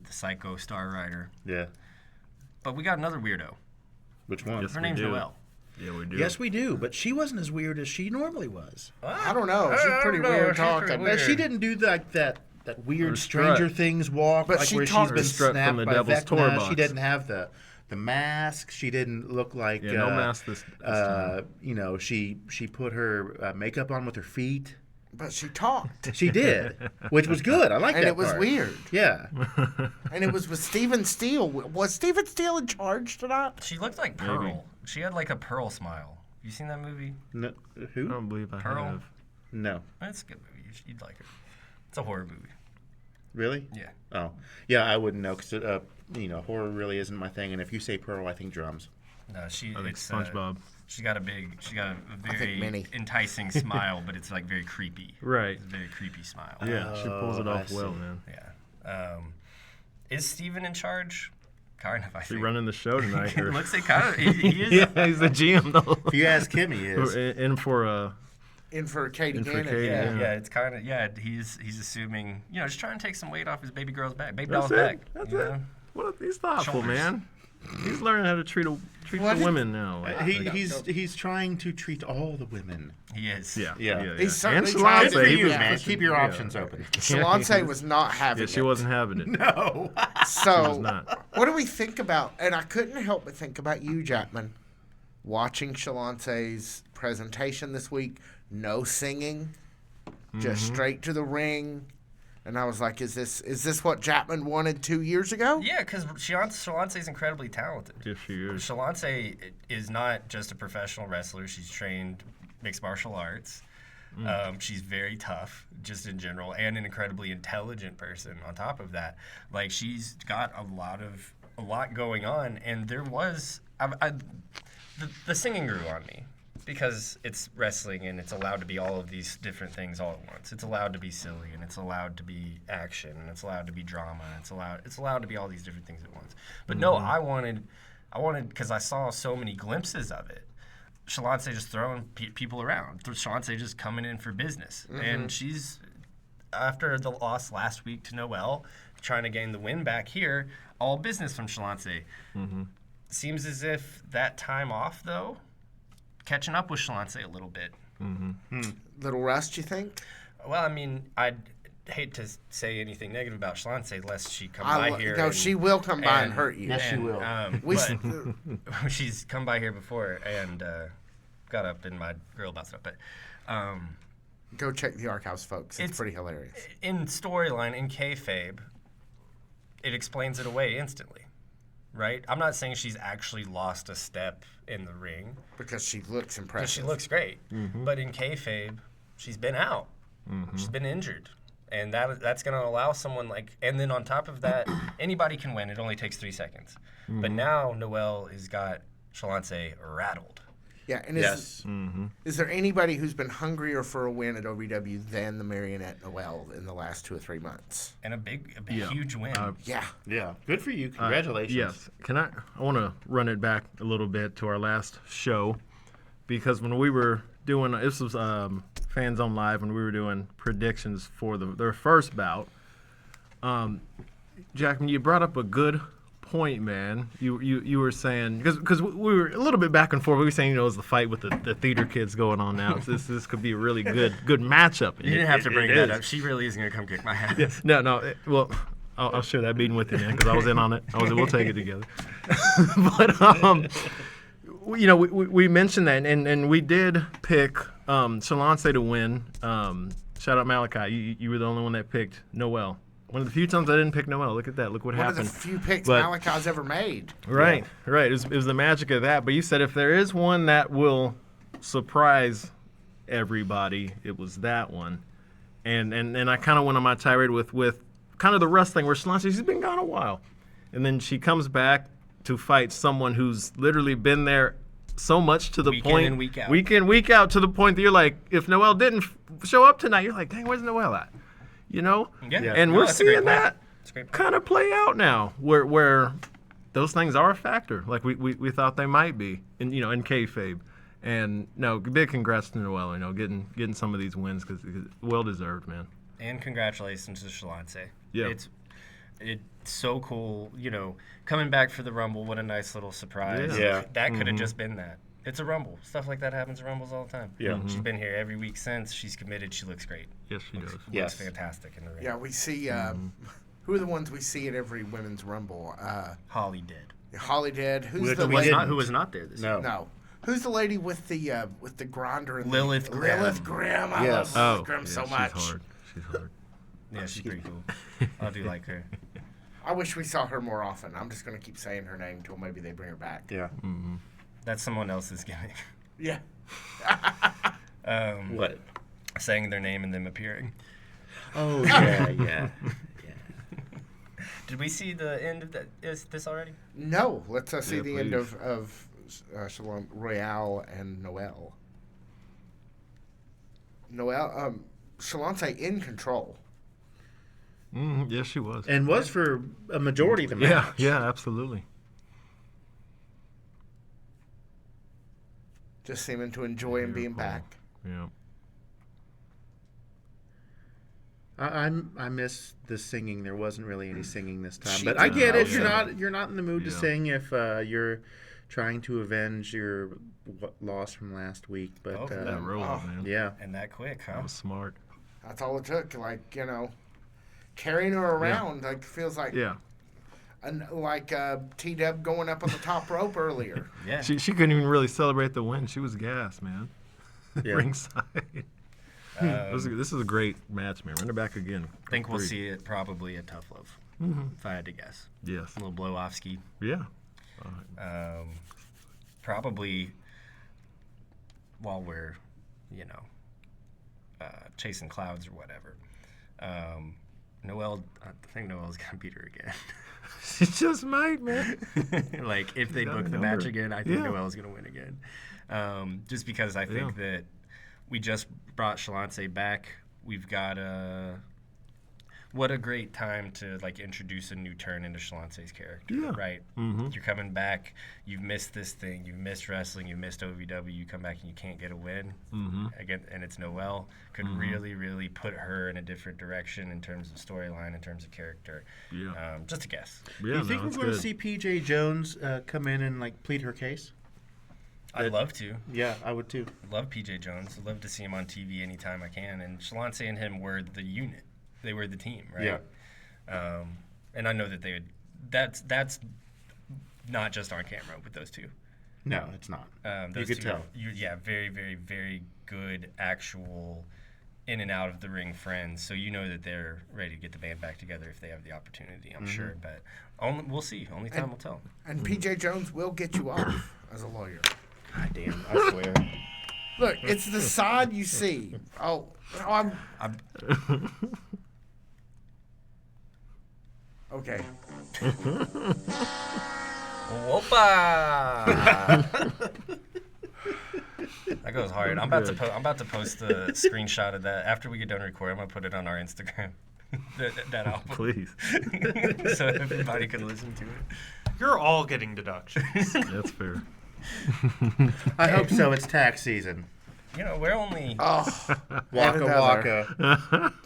Psycho Star Rider, Yeah. but we got another weirdo. Which one? Yes. Her we name's do. Noelle. Yeah, we do. Yes, we do. But she wasn't as weird as she normally was. I don't know. She's pretty don't know. weird She's talking. pretty But she Weird. didn't do that weird Her Stranger strut. Things walk, But like she where talked- she's been Her strut from snapped the by Devil's Tour Vecna. box. She didn't have the mask. She didn't look like Yeah, no mask this time. she put her makeup on with her feet. But she talked, She did, which was good. I like and that it was part. weird. Yeah. And it was with Steven Steele. Was Steven Steele in charge tonight? She looked like Pearl. She had like a Pearl smile. You seen that movie? No, I who? don't believe I Pearl? have. No. It's a good movie. You'd like it. It's a horror movie. Really? Yeah. Oh, yeah. I wouldn't know because horror really isn't my thing. And if you say Pearl, I think drums. No, I think it's SpongeBob. She got a very Minnie. enticing smile, but it's like very creepy. Right. It's a very creepy smile. Yeah, she pulls it I off well, see. man. Yeah. Is Steven in charge? Kind of, I She think. running the show tonight. It looks like kind of. He is. Yeah, he's the GM though. If you ask him, he is. In for In for Katie In for Gannon. Katie. Yeah, Yeah. yeah, it's kind of he's assuming just trying to take some weight off his baby girl's back, baby that's doll's it. back. That's you it. know? What? He's thoughtful, Shoulders. man. He's learning how to treat the women now. He's trying to treat all the women. He is. Yeah. He's And certainly trying Shalonce, to he do was that. man. Keep your options open. Shalonce was not having Yeah, it. she wasn't having it. No. So, not. what do we think about? And I couldn't help but think about you, Jackman, watching Shalonce's presentation this week. No singing, just straight to the ring. And I was like, is this what Jackman wanted 2 years ago? Yeah, because Shalonce is incredibly talented. Yes, she is. Shalonce is not just a professional wrestler. She's trained mixed martial arts. She's very tough, just in general, and an incredibly intelligent person. On top of that, like she's got a lot going on. And there was the singing grew on me because it's wrestling and it's allowed to be all of these different things all at once. It's allowed to be silly and it's allowed to be action and it's allowed to be drama. And it's allowed to be all these different things at once. But no, I wanted because I saw so many glimpses of it. Shalonce just throwing people around. Shalonce just coming in for business. And she's, after the loss last week to Noelle, trying to gain the win back here, all business from Shalonce. Seems as if that time off, though, catching up with Shalonce a little bit. Little rust, you think? Well, I mean, I'd hate to say anything negative about Shalonce lest she come by here. No, and- she will come by and hurt you. Yes, she will. We but she's come by here before and got up in my grill about stuff. But go check the archives, folks. It's pretty hilarious. in storyline, in kayfabe, it explains it away instantly, right? I'm not saying she's actually lost a step in the ring Because she looks impressive. because she looks great. But in kayfabe, she's been out. She's been injured. And that's going to allow someone and then on top of that, anybody can win. It only takes 3 seconds. But now Noelle has got Shalance rattled. Yeah, and Yes. is there anybody who's been hungrier for a win at OVW than the Marionette Noelle in the last 2 or 3 months? And a huge win. Yeah. Yeah. Good for you. Congratulations. Yes. I want to run it back a little bit to our last show, because when we were doing this was Fans on Live, when we were doing predictions for their first bout. Jack, you brought up a good point, man. You were saying, because we were a little bit back and forth. We were saying, it was the fight with the theater kids going on now. This could be a really good matchup. You didn't have to bring that up. She really is going to come kick my ass. No. Well, I'll share that meeting with you, man, because I was in on it. We'll take it together. But we mentioned that, and we did pick Shalance to win. Shout out Malachi. You were the only one that picked Noelle. One of the few times I didn't pick Noelle. Look at that. Look what happened. One of the few picks But- Malachi's ever made. Right. It was the magic of that. But you said if there is one that will surprise everybody, it was that one. And I kind of went on my tirade with kind of the rust thing, where Shalance, she's been gone a while. And then she comes back to fight someone who's literally been there so much to the Week in point. and week out. Week in, week out, to the point that you're like, if Noelle didn't show up tonight, you're like, dang, where's Noelle at? You know? Yeah. And No, we're that's a great seeing point. that That's a great point. kind of play out now, where those things are a factor, like we thought they might be, in kayfabe. And no, big congrats to Noelle, getting some of these wins, because well deserved, man. And congratulations to Shalance. Yeah. It's so cool, coming back for the Rumble. What a nice little surprise. Yeah. That could have just been that. It's a Rumble. Stuff like that happens at Rumbles all the time. Yeah. She's been here every week since. She's committed. She looks great. Yes, she does. Yes. Looks fantastic in the ring. Yeah, we see. Who are the ones we see at every women's rumble? Holly did. Holly did. Who's Which the we lady? didn't. Who was not there this year? No. No. Who's the lady with the grinder? And Lilith Grimm. Lilith Grimm. I Yes. love Lilith Grimm so she's much. hard. She's hard. Yeah, she's pretty cool. I do like her. I wish we saw her more often. I'm just gonna keep saying her name until maybe they bring her back. Yeah. That's someone else's gimmick. Yeah. What? Saying their name and them appearing. Oh, yeah. Did we see the end of that? Is this already? No. Let's see Yeah, the end please. of Shalom Royale and Noelle. Shalance in control. Yes, she was. And was for a majority of the match. Yeah, absolutely. Just seeming to enjoy him being Beautiful. back. Yeah. I miss the singing. There wasn't really any singing this time, She but I did get it. well. You're not in the mood to Yeah. sing if you're trying to avenge your loss from last week. But Oh, That roll, man. yeah, And that quick, huh? That was smart. That's all it took. Carrying her around feels like Yeah. T-Dub going up on the top rope earlier. Yeah. She couldn't even really celebrate the win. She was gassed, man. Yeah. Ringside. This is a great match, man. Run it back again. I think we'll Three. see it probably at Tough Love, if I had to guess. Yes. A little blow-off ski. Yeah. Probably while we're, chasing clouds or whatever. Noelle, I think Noelle's going to beat her again. She just might, man. If they got book a the number. match again, I think Yeah. Noelle's going to win again. Just because I think Yeah. that we just brought Shalance back. We've got what a great time to introduce a new turn into Shalance's character, Yeah. right? You're coming back. You've missed this thing. You've missed wrestling. You've missed OVW. You come back and you can't get a win again, and it's Noelle. Could really, really put her in a different direction in terms of storyline, in terms of character. Yeah. Just a guess. Yeah, you think no, we're it's going to good. see PJ Jones come in and plead her case? I'd love to. Yeah, I would too. Love PJ Jones. I'd love to see him on TV anytime I can. And Shalance and him were the unit. They were the team, right? Yeah. And I know that they would. That's not just on camera with those two. No, it's not. Those could two tell. Are very, very, very good actual in and out of the ring friends. So you know that they're ready to get the band back together if they have the opportunity. I'm sure, but we'll see. Only time will tell. And PJ Jones will get you off as a lawyer. God damn, I swear. Look, it's the side you see. I'm Okay. Whopa! That goes hard. I'm about to post the screenshot of that after we get done recording. I'm gonna put it on our Instagram. that album. Please. So everybody can listen to it. You're all getting deductions. That's fair. I hope so. It's tax season. You know, we're only Oh, Waka another. waka.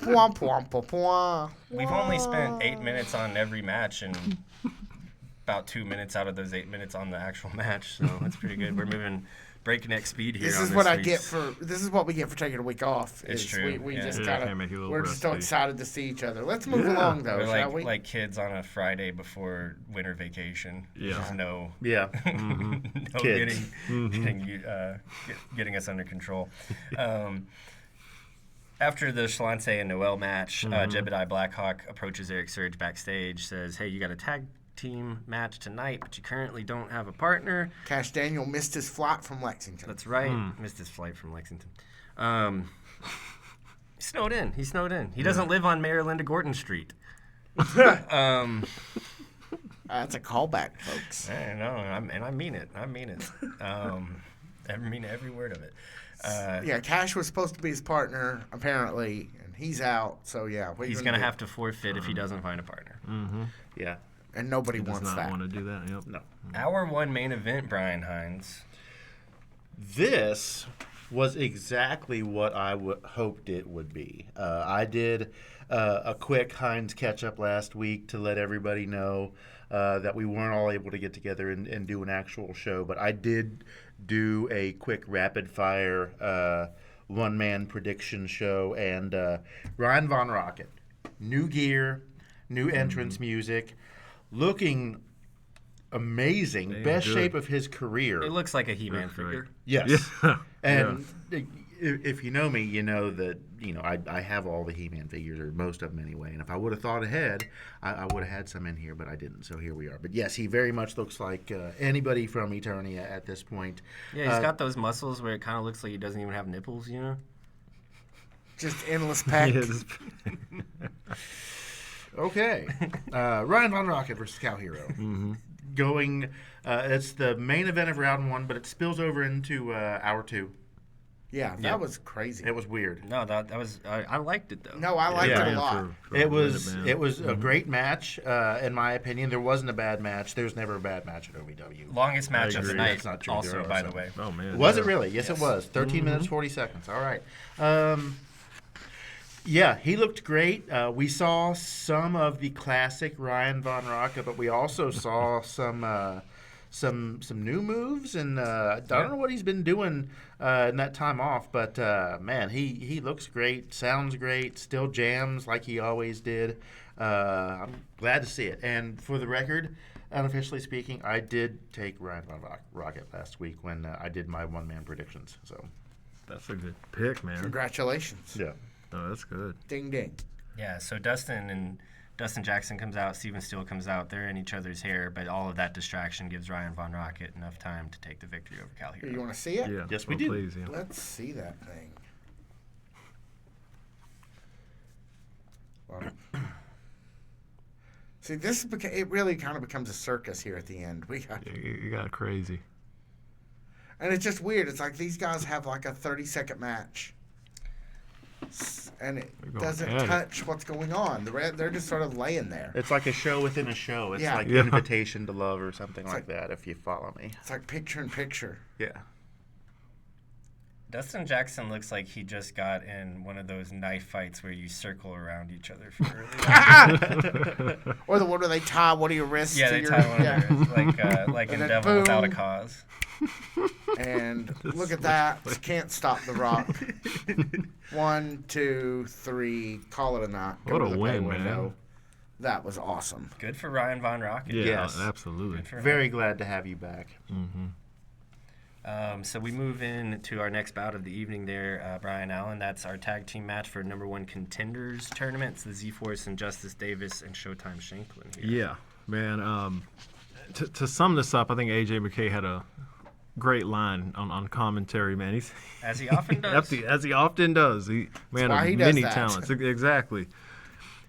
Pwah, pwah, pwah, pwah. we've only spent 8 minutes on every match and about 2 minutes out of those 8 minutes on the actual match. So it's pretty good. We're moving breakneck speed here. This on is what I get week's- for. This is what we get for taking a week off. It's is true, We yeah. just Yeah, kind can't make you a of. little We're just so rusty. excited to see each other. Let's move along though, We're shall we? like kids on a Friday before winter vacation. Yeah. There's no Yeah. no Kids. getting us under control. After the Shalance and Noel match, Jebediah Blackhawk approaches Eric Surge backstage, says, "Hey, you got a tag team match tonight, but you currently don't have a partner." Cash Daniel missed his flight from Lexington. That's right. Missed his flight from Lexington. He snowed in. He doesn't live on Mayor Linda Gordon Street. That's a callback, folks. I know, and I mean it. I mean every word of it. Yeah, Cash was supposed to be his partner, apparently, and he's out. So yeah, what are you He's gonna gonna do? have to forfeit if he doesn't find a partner. Yeah. and nobody Does wants not that. want to do that. Yep. No. Our one main event, Brian Hines. This was exactly what I hoped it would be. I did a quick Hines catch-up last week to let everybody know that we weren't all able to get together and do an actual show, but I did do a quick rapid-fire one-man prediction show, and Ryan Von Rocket, new gear, new entrance music, looking amazing, Damn best good. shape of his career. It looks like a He-Man That's right. figure. Yes. Yeah. And if you know me, you know that I have all the He-Man figures, or most of them anyway. And if I would have thought ahead, I would have had some in here, but I didn't. So here we are. But yes, he very much looks like anybody from Eternia at this point. Yeah, he's got those muscles where it kind of looks like he doesn't even have nipples, you know? Just endless pack. Yeah, this- Okay. Ryan Von Rocket versus Cow Hero. Going, it's the main event of round one, but it spills over into hour two. Yeah, that was crazy. It was weird. No, that was I liked it though. No, I liked Yeah. it a lot. It was a great match, in my opinion. There wasn't a bad match. There's never a bad match at OVW. Longest match of the agree. night. That's not true. Also, There are by some. the way. Oh man. Was yeah. it really? Yes, Yes. it was. 13 minutes, 40 seconds. All right. Yeah, he looked great. We saw some of the classic Ryan Von Rocket, but we also saw some new moves, and I don't know what he's been doing in that time off, but man, he looks great, sounds great, still jams like he always did. I'm glad to see it. And for the record, unofficially speaking, I did take Ryan Von Rocket last week when I did my one-man predictions. So That's a good pick, man. Congratulations. yeah. Oh, that's good. Ding ding. Yeah, so Dustin Jackson comes out, Steven Steele comes out. They're in each other's hair, but all of that distraction gives Ryan Von Rocket enough time to take the victory over Cal Here, you Hero. want to see it? Yeah. Yes, we oh, do. Please, yeah. Let's see that thing. Well, see, it really kind of becomes a circus here at the end. We got, You got crazy. and it's just weird. It's like these guys have like a 30-second match, and it They're going doesn't at it. touch what's going on. They're just sort of laying there. It's like a show within a show. It's Yeah. like Yeah. Invitation to Love or something like that, if you follow me. It's like picture in picture. Yeah. Dustin Jackson looks like he just got in one of those knife fights where you circle around each other for really Or the one where they tie one of your wrists Yeah, to they your tie one of theirs, like in And then Devil Without a boom. Cause. And look at that. Can't stop the Rock. 1, 2, 3. Call it a night. Go What to a the win, pay window. man. That was awesome. Good for Ryan Von Rocket. Yeah, Yes. absolutely. Good for him. Very glad to have you back. So we move in to our next bout of the evening there, Brian Allen. That's our tag team match for #1 contenders tournament. It's the Z-Force and Justice Davis and Showtime Shanklin here. Yeah, man. To sum this up, I think AJ McKay had a great line on commentary, man. He's As he often does. as he often does. Man why of he does many that. talents. Exactly.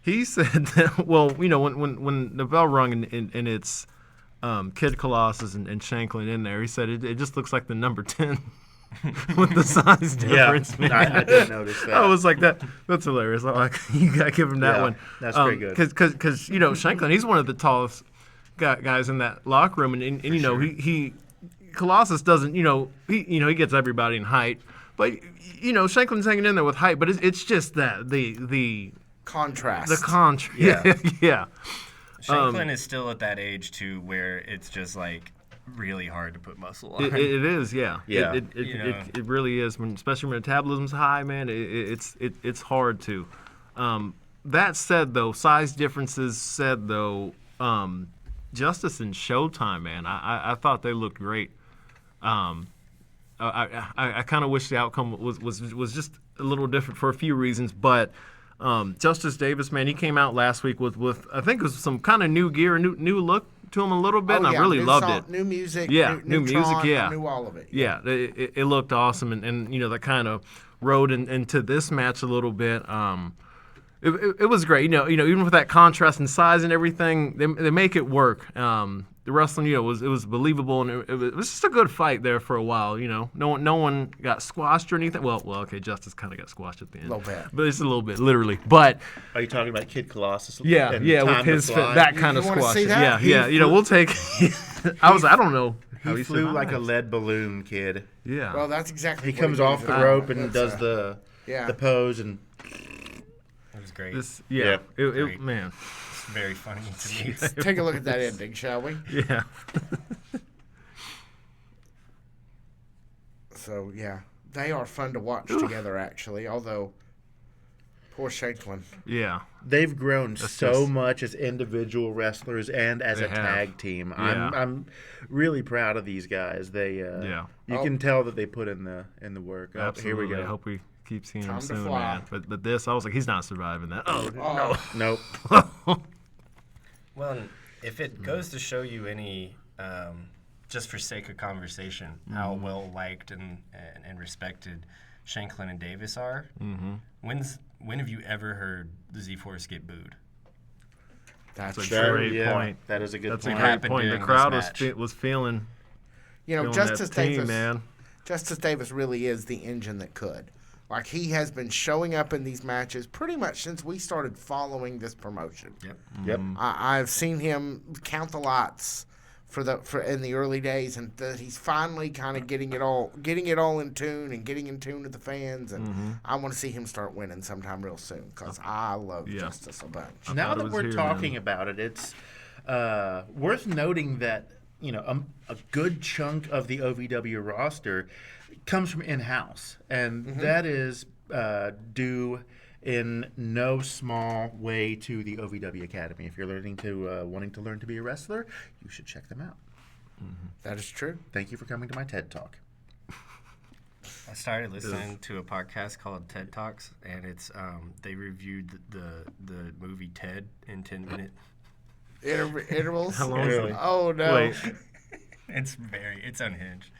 he said that, well, when the bell rung and it's Kid Colossus and Shanklin in there, he said it just looks like the number 10 with the size difference, man. I did notice that. I was like, that's hilarious. I'm like, you got to give him that Yeah, one. that's pretty good. Because, Shanklin, he's one of the tallest guys in that locker room. And he Colossus doesn't, he gets everybody in height. But, Shanklin's hanging in there with height. But it's just that, the Contrast. Yeah. Yeah. Shanklin is still at that age too, where it's just like really hard to put muscle on. It is, yeah. Yeah. It really is. Especially when metabolism's high, man. It's hard to. That said, though, size differences said, though, Justice and Showtime, man, I thought they looked great. I kind of wish the outcome was just a little different for a few reasons, but. Justice Davis, man, he came out last week with I think it was some kind of new gear, new look to him a little bit, and I really loved it. New music, yeah, new music, Tron, yeah, new all of it. Yeah, it looked awesome, and that kind of rode into this match a little bit. It was great, even with that contrast and size and everything, they make it work. The wrestling, it was believable, and it was just a good fight there for a while. No one got squashed or anything. Well, okay, Justice kind of got squashed at the end, A little bit. but it's a little bit, literally. But Are you talking about Kid Colossus? yeah, and with Time to his Fly? that kind of You wanna squash. see that? Yeah. We'll take. I don't know how He flew like a survived. lead balloon, kid. Yeah. Well, that's exactly. He what comes did. off the rope and does the the pose and It was great. Yeah. Great. Man. It's very funny to me. Take a look at that ending, shall we? Yeah. So yeah, they are fun to watch together. Actually, although poor Shanklin. Yeah. they've grown so just- much as individual wrestlers and as They a have. tag team. Yeah. I'm really proud of these guys. They Yeah. you can tell that they put in the work. Oh, Absolutely. here we I go. hope we keep seeing him Time to soon, fly. man. But this, I was like, he's not surviving that. Oh, Nope. Well, and if it goes to show you any, just for sake of conversation, how well liked and respected Shanklin and Davis are, when have you ever heard the Z-Force get booed? That's That's true. a great yeah, point. that is a good That's a point. great happened point. The during crowd this was match. was feeling Justice that team, Davis, man. Justice Davis really is the engine that could. Like, he has been showing up in these matches pretty much since we started following this promotion. Yep. I've seen him count the lights for in the early days, and that he's finally kind of getting it all in tune and getting in tune with the fans. And I want to see him start winning sometime real soon because I love Justice a bunch. Now thought it that was we're here, talking man. about it, it's worth noting that a good chunk of the OVW roster comes from in-house, and that is due in no small way to the OVW Academy. If you're wanting to learn to be a wrestler, you should check them out. That is true. Thank you for coming to my TED Talk. I started listening to a podcast called TED Talks, and it's they reviewed the movie Ted in 10 minutes. Intervals. How long is Really? it? Oh no. Wait, It's unhinged.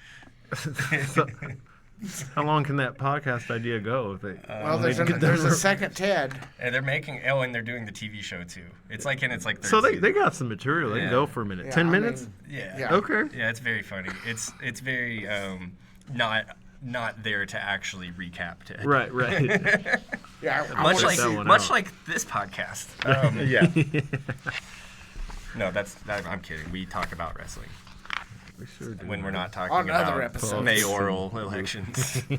how long can that podcast idea go? If they, Well, they get there's the- a second Ted. And they're making and they're doing the TV show too. It's like in its like third So they season. got some material. They Yeah. can go for a minute. Yeah, 10 I minutes? mean, Yeah. Yeah. Okay. Yeah, it's very funny. It's very not there to actually recap Ted. Right. Yeah, I Much wanna like that one much out. like this podcast. Yeah. No, I'm kidding. We talk about wrestling We sure do. when we're not talking On about other episodes. mayoral elections. and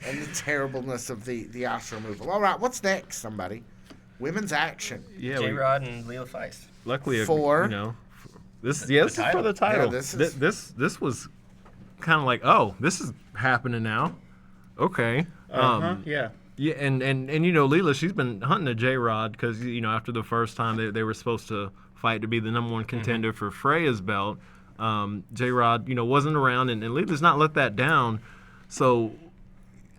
the terribleness of the ice removal. All right, what's next, somebody? Women's action. Yeah, J. Rod and Leela Feist. luckily, For- this is for title. the title. Yeah, this is- This was kind of like, oh, this is happening now. Okay. Yeah. Yeah, and Leela, she's been hunting a J-Rod because, after the first time they were supposed to fight to be the number one contender for Freya's belt, J-Rod, wasn't around, and Leela's not let that down. So,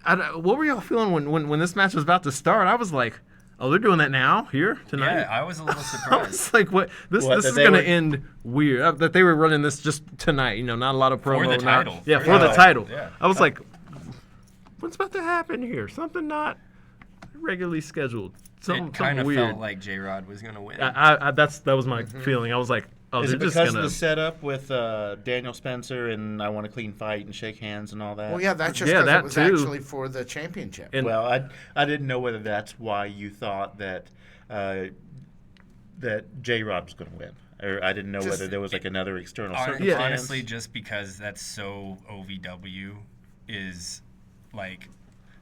what were y'all feeling when this match was about to start? I was like, oh, they're doing that now, here, tonight? Yeah, I was a little I surprised. was like, what? This What, is that they going to were- end weird. That they were running this just tonight, not a lot of promo. the not- title. Yeah, For for the the title, title. yeah. I was like, what's about to happen here? Something not regularly scheduled. It kind of weird. felt like J-Rod was going to win. That was my feeling. I was like, oh, Is they're it just because gonna. of the setup with Daniel Spencer and I Want a Clean Fight and shake hands and all that? Well, yeah, that's just Yeah, because that it was too. actually for the championship. And- Well, I didn't know whether that's why you thought that that J-Rod was going to win. Or I didn't know whether there was like another external circumstance. Honestly, just because that's so OVW is like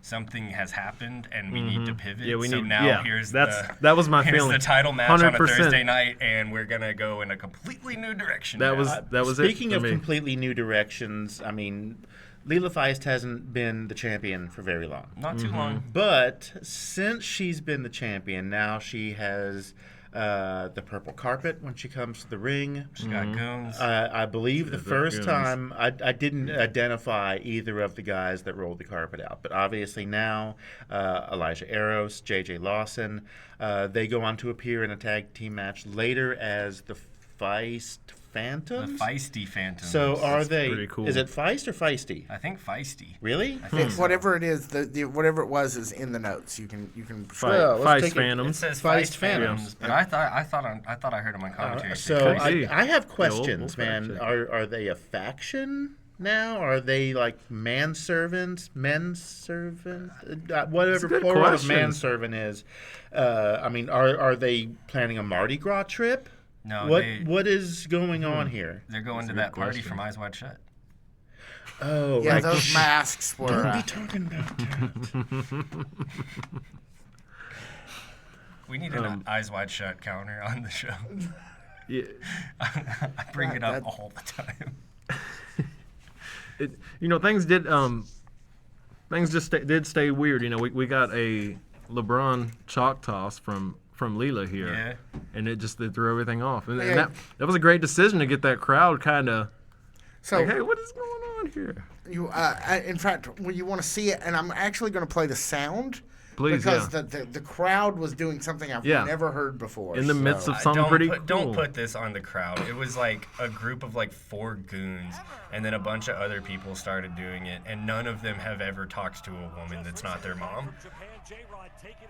something has happened and we need to pivot. Yeah, we so need- now yeah, here's that was my here's feeling. the title match on a 100%. Thursday night, and we're gonna go in a completely new direction. That now. was Speaking it for of me. completely new directions, I mean, Leela Feist hasn't been the champion for very long. not too long. But since she's been the champion, now she has the purple carpet when she comes to the ring. She's got goons. I believe the first goons. time I didn't identify either of the guys that rolled the carpet out, but obviously now Elijah Eros, JJ Lawson, they go on to appear in a tag team match later as the Feist the Phantoms. feisty Phantoms. So are they? pretty cool. Is it Feist or Feisty? I think feisty. Really? It's whatever it is, the whatever it was is in the notes. You can. Well, let's Feist take it- It Phantoms. says Feist feist Phantoms, Phantoms. but I thought I heard him on commentary. say So Crazy. I have Yeah, questions, we'll man. fact check. Are they a faction now? Are they like manservants, men's servants, whatever good plural of question. manservant is? I mean, are they planning a Mardi Gras trip? No, What is going on here? they're going to a that good party question. from Eyes Wide Shut. Oh, Yeah, right. those masks were. Don't be talking about that. We need an Eyes Wide Shut counter on the show. Yeah, I bring it up that- all the time. things just did stay weird. We got a LeBron chalk toss from Leela here, Yeah. and it threw everything off. And, Yeah. and that was a great decision to get that crowd kind of So like, hey, what is going on here? you, in fact, when you want to see it, and I'm actually going to play the sound. Please, because yeah. the crowd was doing something I've Yeah. never heard before. In the midst so- of something don't pretty put, cool. Don't put this on the crowd. It was like a group of like 4 goons, and then a bunch of other people started doing it, and none of them have ever talked to a woman that's not their mom.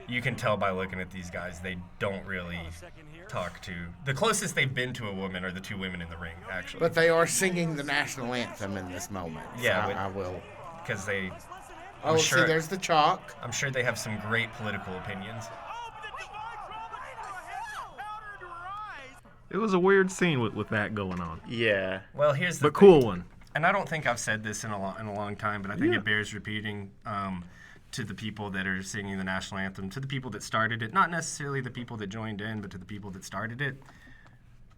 You can tell by looking at these guys, they don't really talk to. The closest they've been to a woman are the 2 women in the ring, actually. But they are singing the national anthem in this moment. Yeah, so but- I will. Because they, Oh, sure- see, there's the chalk. I'm sure they have some great political opinions. It was a weird scene with that going on, Yeah. Well, here's the but thing. cool one. And I don't think I've said this in a long time, but I think Yeah. it bears repeating to the people that are singing the national anthem, to the people that started it, not necessarily the people that joined in, but to the people that started it.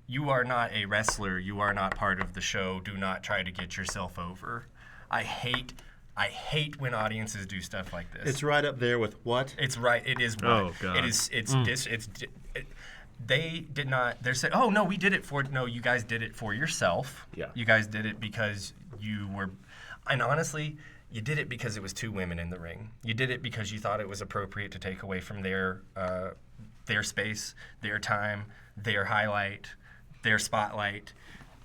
You are not a wrestler. You are not part of the show. Do not try to get yourself over. I hate when audiences do stuff like this. It's right up there with what? It's right. It is. What, Oh, God. It is. They did not. They said, "Oh no, we did it for." No, you guys did it for yourself. Yeah. You guys did it because you were, and honestly, you did it because it was 2 women in the ring. You did it because you thought it was appropriate to take away from their space, their time, their highlight, their spotlight.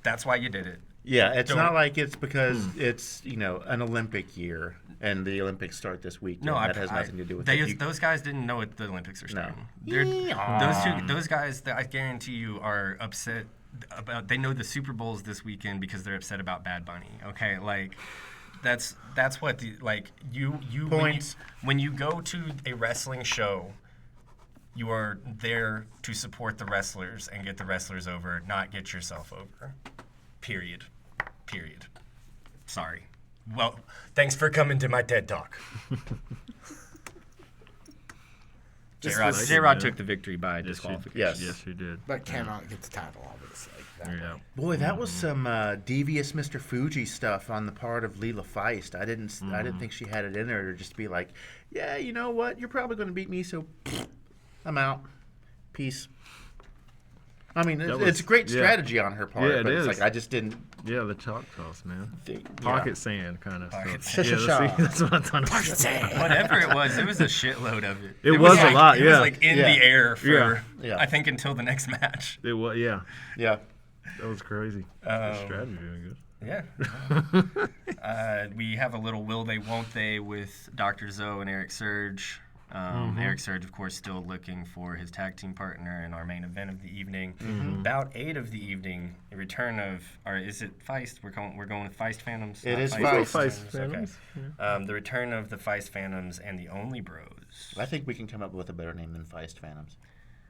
That's why you did it. Yeah, it's Don't- not like it's because it's an Olympic year and the Olympics start this week. No, that has nothing to do with it. those guys didn't know what the Olympics are starting. Yeah. Those guys, I guarantee you, are upset about. They know the Super Bowl's this weekend because they're upset about Bad Bunny. Okay, like that's what the like you Points. when you go to a wrestling show. You are there to support the wrestlers and get the wrestlers over, not get yourself over. Period. Sorry. Well, thanks for coming to my TED Talk. J-Rod took the victory by disqualification. Yes. you did. But cannot get the title, obviously. That Yeah. way. Boy, that was some devious Mr. Fuji stuff on the part of Leela Feist. I didn't think she had it in her to just be like, yeah, you know what? You're probably going to beat me, so I'm out. Peace. I mean, it's a great strategy on her part, Yeah, it but it's is. like I just didn't Yeah, the chalk toss, man. think. Pocket sand kind of Pocket stuff. sand. Yeah, that's what I'm talking about. Whatever it was a shitload of it. It was a lot, It was yeah. like in Yeah. the air for, Yeah. Yeah. I think, until the next match. It was, yeah. Yeah. That was crazy. The strategy, I guess. Yeah. We have a little will they, won't they with Dr. Zoe and Eric Surge. Eric Surge, of course, still looking for his tag team partner in our main event of the evening. Bout 8 of the evening, the return of, or is it Feist? We're going with Feist Phantoms. It not is Feist Feist. Phantoms, Okay. The return of the Feist Phantoms and the Only Bros. I think we can come up with a better name than Feist Phantoms.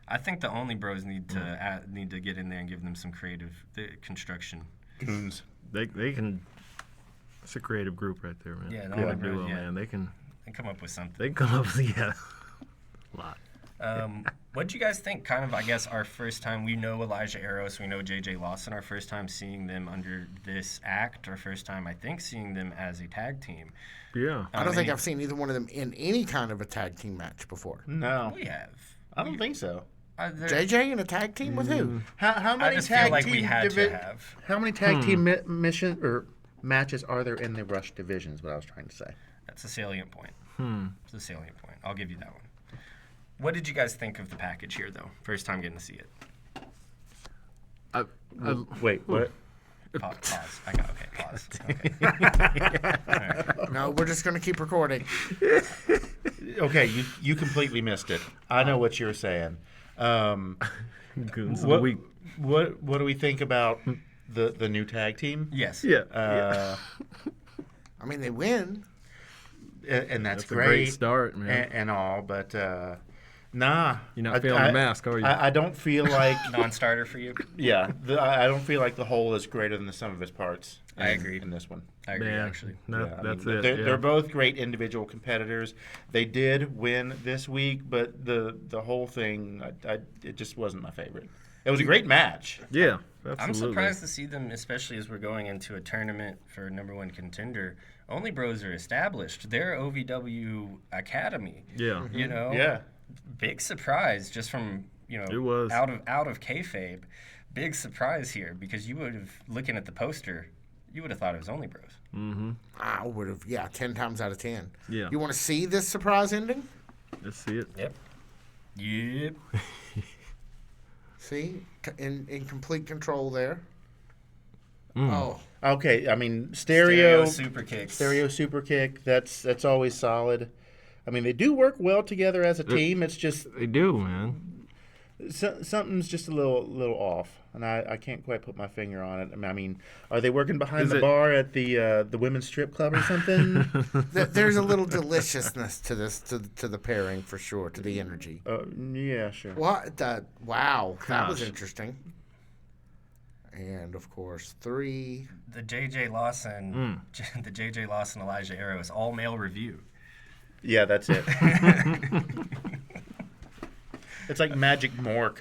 I think the Only Bros need to get in there and give them some creative construction. Goons. They can. It's a creative group right there, man. Yeah, the Creative Only Bros, duo, yeah. man. They can come up with something. come up with a lot. What do you guys think? Kind of, I guess, our first time. We know Elijah Eros, we know JJ Lawson. Our first time seeing them under this act. Our first time, I think, seeing them as a tag team. Yeah. I don't think I've seen either one of them in any kind of a tag team match before. No, We have. I don't think so. JJ in a tag team with who? How many I just tag feel like team we had to have. How many tag team mission or matches are there in the Rush division? Is what I was trying to say. That's a salient point. It's a salient point. I'll give you that one. What did you guys think of the package here, though? First time getting to see it. Wait, what? Pause. Pause. Okay. All right. No, we're just going to keep recording. Okay, you completely missed it. I know what you're saying. Goons of the What, week. what do we think about the new tag team? Yes. Yeah. I mean, they win. And that's That's a great. great start, man. And all, but nah. You're not feeling the mask, are you? I don't feel like. Non-starter for you. Yeah, I don't feel like the whole is greater than the sum of its parts. I agree. In this one. I agree, Man, actually. that- Yeah, I that's mean, it. They're both great individual competitors. They did win this week, but the whole thing, it just wasn't my favorite. It was a great match. Yeah, absolutely. I'm surprised to see them, especially as we're going into a tournament for #1 contender. Only Bros are established. They're OVW Academy. Yeah. You know? Yeah. Big surprise just from, It was. out of kayfabe. Big surprise here because you would have, looking at the poster, you would have thought it was Only Bros. I would have, 10 times out of 10. Yeah. You want to see this surprise ending? Let's see it. Yep. See? In complete control there. Oh. Okay, I mean stereo super kicks. stereo super kick. That's always solid. I mean they do work well together as a team. It's just They do, man. something's just a little off, and I can't quite put my finger on it. I mean, are they working behind Is the it- bar at the women's strip club or something? There's a little deliciousness to this, to the pairing for sure, to the energy. Yeah, sure. What? Wow. That was Gosh. interesting. And, of course, 3. The JJ Lawson, the JJ Lawson Elijah Eros all male review. Yeah, that's it. It's like Magic Mork.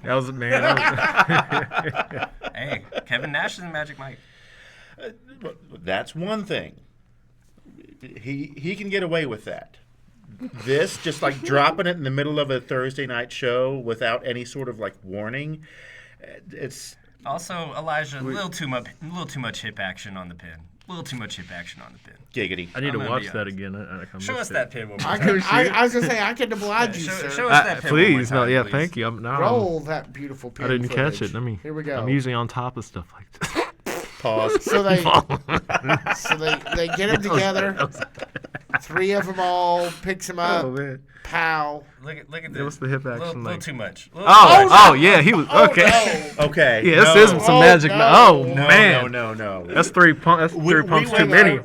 That was man. Hey, Kevin Nash is in Magic Mike. That's one thing. He can get away with that. This, just like dropping it in the middle of a Thursday night show without any sort of like warning, it's Also, Elijah, a little too much hip action on the pin. A little too much hip action on the pin. giggity. I need I'm to gonna watch be that honest. again. I Show us missed that it. pin one more I time. was going to say, I can oblige you, sir. Show us that pin one more Please, no, time, yeah, please. thank you. No, Roll that beautiful pin I didn't catch footage. it. Here we go. I'm usually on top of stuff like this. Pause. So they get them together. 3 of them all picks them up. Oh man. Pow. Look at What's this. the hip Little action like? too much. Oh, yeah, he was okay. No. Okay. Yeah, this no. is some Oh, magic. no. Oh No, man, no. that's 3 pumps. That's 3 pumps too many.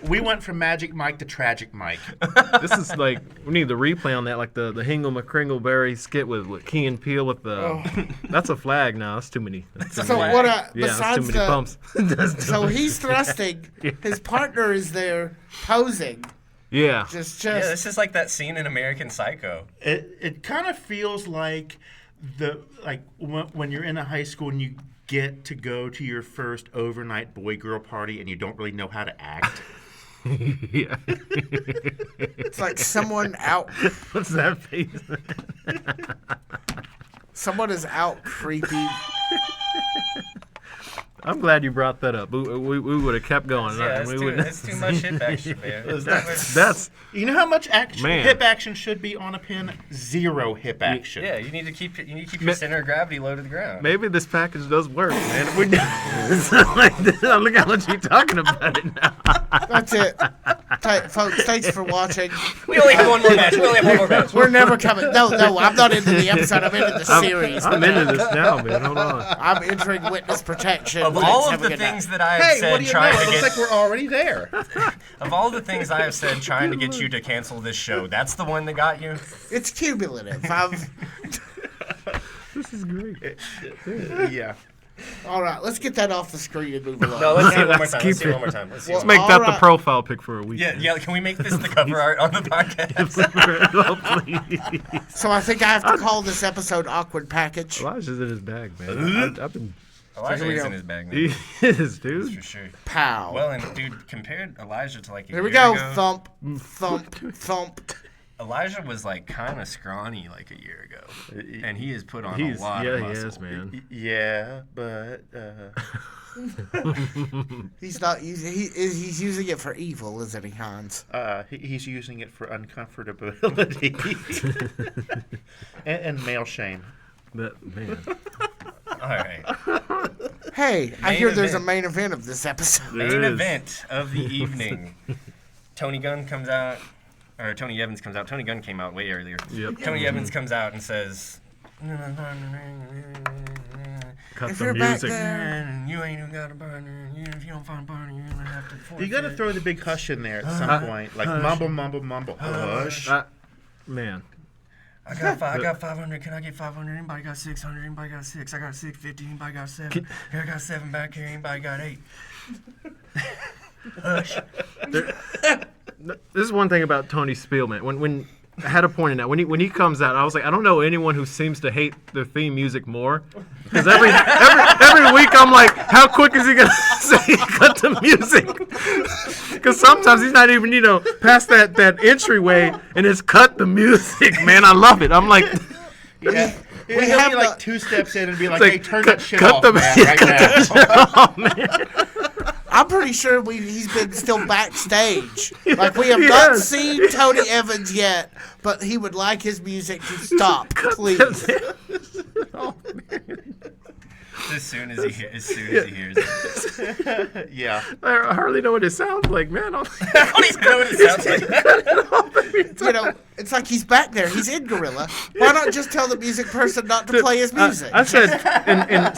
We went from Magic Mike to Tragic Mike. This is like we need the replay on that, like the Hingle McCringleberry skit with Key and Peele with the. That's a flag now. That's too many. That's too So many. what? Yeah, that's Besides too many pumps. That's too so many. he's thrusting. His partner is there posing. Yeah. Just. Yeah, this is like that scene in American Psycho. It kind of feels like when you're in a high school and you get to go to your first overnight boy-girl party and you don't really know how to act. Yeah. It's like someone out. What's that face? Someone is out creepy. I'm glad you brought that up. We would have kept going. Yeah, We it's wouldn't- too much hip action, man. That's You know how much action, Man. hip action should be on a pin? 0 hip action. Yeah, you need to keep your center of gravity low to the ground. maybe this package does work, man. Look how much you're talking about it now. That's it. Folks, thanks for watching. We only have one more match. We're never coming. No, I'm not into the episode. I'm into the series. I'm into this now, man. Hold on. I'm entering witness protection. Of all of the things that I have Hey, said what do you know? trying It to looks get like we're already there. of all the things I have said trying to get you to cancel this show, that's the one that got you. It's cumulative. This is great. Yeah. All right, let's get that off the screen and move along. No, let's see it one more Let's time. keep Let's see it it. one more time. Let's see Let's it. make that the Alright. profile pic for a week. Yeah. Can we make this the cover art on the podcast? Oh, please. So I think I have to call this episode Awkward Package. Elijah's in his bag, man. I've been. Elijah here we is go. in his bag now. He is, dude. For sure. Pow. Well, and dude, compared Elijah to like a Here we year go. ago, Thump, thump, thump. Elijah was like kind of scrawny like a year ago, and he has put on a He's lot yeah, of he muscle. is, man. Yeah, but He's not. He's using it for evil, isn't he, Hans? he's using it for uncomfortability and male shame. That man. All right. Hey, I Main hear there's a event. main event of this episode. There Main is. event of the evening. Tony Evans comes out. Tony Gunn came out way earlier. Yep. Tony Evans comes out and says, Cut If the you're back music. there- "You ain't even got a partner. If you don't find a partner, you're gonna have to forfeit." You got to throw the big hush in there at some point, like mumble, mumble, mumble, hush. Man. I got 500. Can I get 500? Anybody got 600? Anybody got 6? I got 650. Anybody got 7? Here I got 7 back here. Anybody got 8? Hush. This is one thing about Tony Spielman. When I had a point in that when he comes out, I was like, I don't know anyone who seems to hate the theme music more. Because every week I'm like, how quick is he gonna say cut the music? Because sometimes he's not even past that entryway and it's cut the music. Man, I love it. I'm like, Yeah. He'll have be like the- 2 steps in and be like, like, hey, turn cut- that shit cut off, the- man, right now. oh man. I'm pretty sure he's been still backstage. Like, we have not Yes. seen Tony Evans yet, but he would like his music to stop, please. Oh, man. As soon as he hears it. Yeah. I hardly know what it sounds like, man. I don't even know what it sounds like. You know, it's like he's back there. He's in Gorilla. Why not just tell the music person not to play his music? I said, and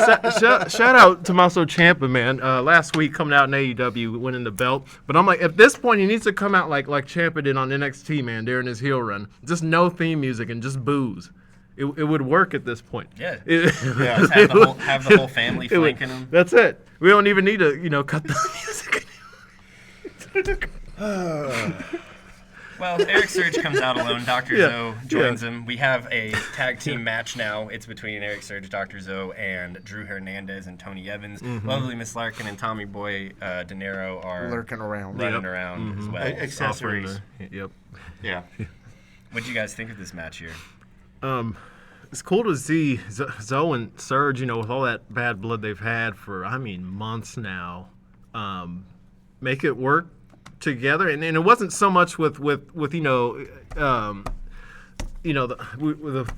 shout out Tommaso Ciampa, man. Last week coming out in AEW, winning the belt. But I'm like, at this point, he needs to come out like Ciampa did on NXT, man, during his heel run. Just no theme music and just booze. It would work at this point. Yeah. It- Just have the whole family it would- flanking him. That's it. We don't even need to, cut the music. Well, Eric Surge comes out alone. Dr. Yeah, Zoe joins him. We have a tag team match now. It's between Eric Surge, Dr. Zoe, and Drew Hernandez and Tony Evans. Lovely Miss Larkin and Tommy Boy De Niro are Lurking around. running around as well. Accessories. Yep. Yeah. What do you guys think of this match here? It's cool to see Zoe and Surge, with all that bad blood they've had for, months now, make it work together. And it wasn't so much with the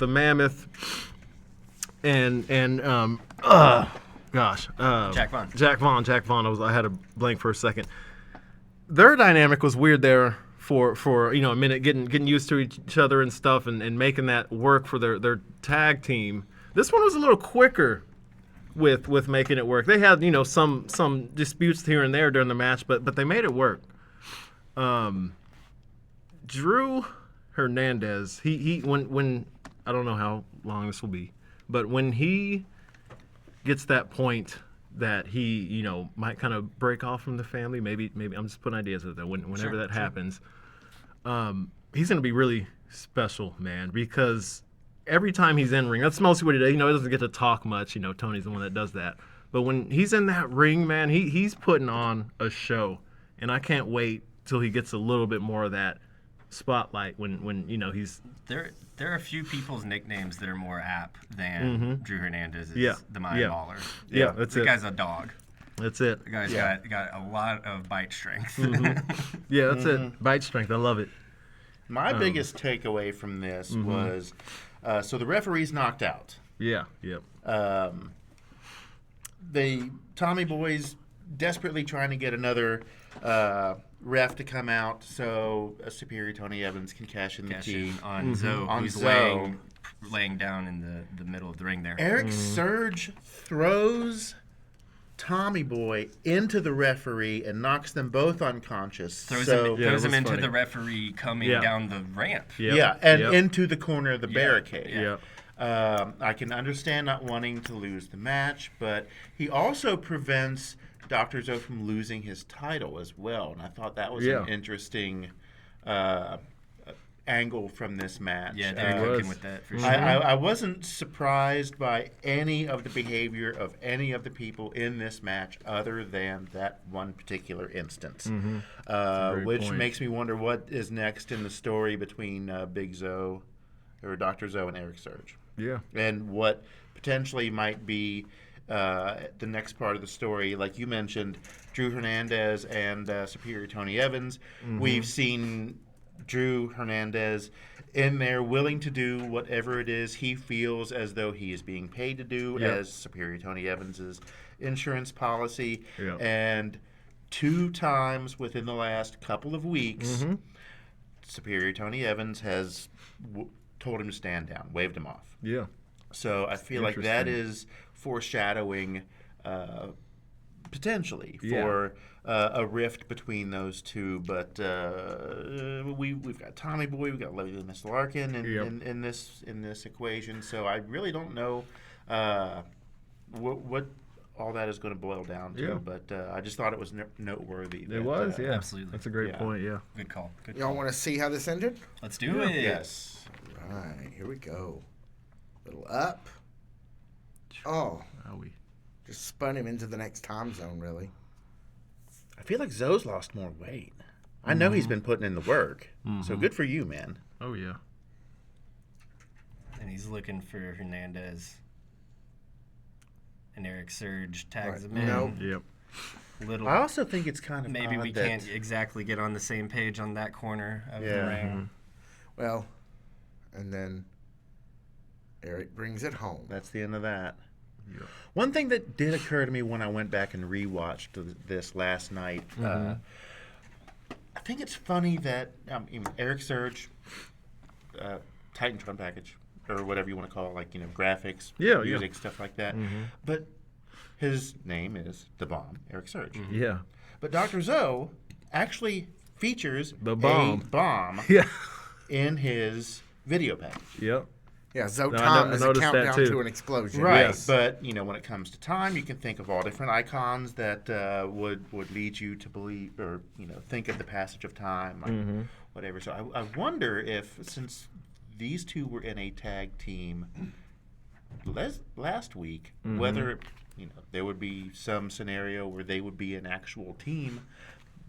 Mammoth and Jack Vaughn. Jack Vaughn. I had a blank for a second. Their dynamic was weird there for a minute, getting used to each other and stuff, and making that work for their tag team. This one was a little quicker with making it work. They had some disputes here and there during the match, but they made it work. Drew Hernandez, he when I don't know how long this will be, but when he gets that point that he, might kind of break off from the family. Maybe I'm just putting ideas out there. Whenever that happens, he's going to be really special, man, because every time he's in ring, that's mostly what he does. He doesn't get to talk much. Tony's the one that does that. But when he's in that ring, man, he's putting on a show, and I can't wait till he gets a little bit more of that spotlight when he's. There are a few people's nicknames that are more apt than Drew Hernandez's. Yeah. The Mind Yeah. Baller. Yeah, that's the it. guy's a dog. That's it. The guy's got a lot of bite strength. Yeah, that's it. Bite strength. I love it. My biggest takeaway from this was, so the referee's knocked out. Yeah. Yep. The Tommy Boy's desperately trying to get another ref to come out so Superior Tony Evans can cash in the key. On Zoe, On who's Zoe. laying down in the middle of the ring there. Eric Surge throws Tommy Boy into the referee and knocks them both unconscious. Throws So- him, Yeah, throws it him was into funny. the referee coming Yeah. down the ramp. Yep. Yeah, and Yep. into the corner of the barricade. Yep. I can understand not wanting to lose the match, but he also prevents Dr. Zoe from losing his title as well. And I thought that was an interesting angle from this match. Yeah, they're was. cooking with that for sure. I wasn't surprised by any of the behavior of any of the people in this match other than that one particular instance, great which point. makes me wonder what is next in the story between Big Zoe or Dr. Zoe and Eric Surge, Yeah. and what potentially might be the next part of the story. Like you mentioned, Drew Hernandez and Superior Tony Evans. We've seen Drew Hernandez in there willing to do whatever it is he feels as though he is being paid to do Yep. as Superior Tony Evans's insurance policy. Yep. And 2 times within the last couple of weeks, Superior Tony Evans has told him to stand down, waved him off. Yeah. So I feel like that is foreshadowing potentially for a rift between those two. But we've got Tommy Boy, we've got Miss Larkin in this equation. So I really don't know what all that is going to boil down to. Yeah. But I just thought it was noteworthy. It that, was. Yeah. absolutely. That's a great Yeah. point. Yeah. Good call. Good Y'all call. want to see how this ended? Let's do it. Yes. All right, here we go. Little up. Oh, Owie. just spun him into the next time zone, really. I feel like Zoe's lost more weight. I know he's been putting in the work. So good for you, man. Oh yeah. And he's looking for Hernandez. And Eric Surge tags him in. Nope. Yep. Little. I also think it's kind of Maybe odd we that- can't exactly get on the same page on that corner of the Yeah. ring. Well, and then Eric brings it home. That's the end of that. Yep. One thing that did occur to me when I went back and rewatched this last night, I think it's funny that Eric Surge, Titantron package, or whatever you want to call it, like graphics, Yeah, music, stuff like that. But his name is The Bomb, Eric Surge. Yeah. But Dr. Zoe actually features The bomb. a bomb Yeah. in his video package. Yep. Yeah, Zoe No, I Tom no- is I a noticed that countdown too. to an explosion. Right, Yes. but when it comes to time, you can think of all different icons that would lead you to believe or think of the passage of time, like whatever. So I wonder if, since these two were in a tag team last week, whether there would be some scenario where they would be an actual team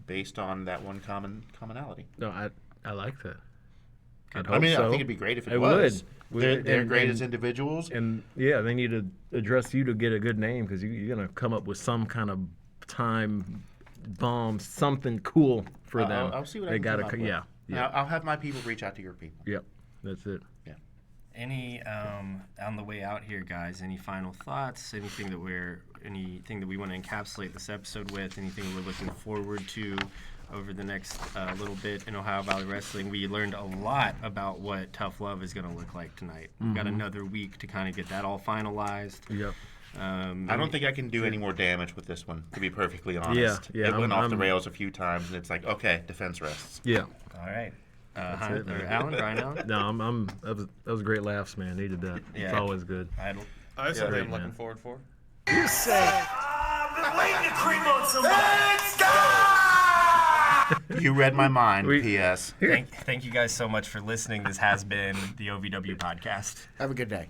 based on that one commonality. No, I like that. I'd I hope mean, so. I think it'd be great if it It was. would. They're And- great and- as individuals. And yeah, they need to address you to get a good name because you're gonna come up with some kind of time bomb, something cool for them. I'll see what I they can gotta. come up co- with. Yeah. Yeah. I'll have my people reach out to your people. Yep. That's it. Any on the way out here, guys? Any final thoughts? Anything that we want to encapsulate this episode with? Anything we're looking forward to over the next little bit in Ohio Valley Wrestling? We learned a lot about what Tough Love is going to look like tonight. We've got another week to kind of get that all finalized. Yep. I don't think I can do any more damage with this one, to be perfectly honest. yeah, It went off the I'm- rails a few times, and it's like, okay, defense rests. Yeah. All right. it, man. Brian Allen? No, that was great laughs, man. Needed that. It's Yeah. always good. I have Yeah, something great, I'm looking man. forward for. You read my mind, We- P.S. Thank you guys so much for listening. This has been the OVW podcast. Have a good day.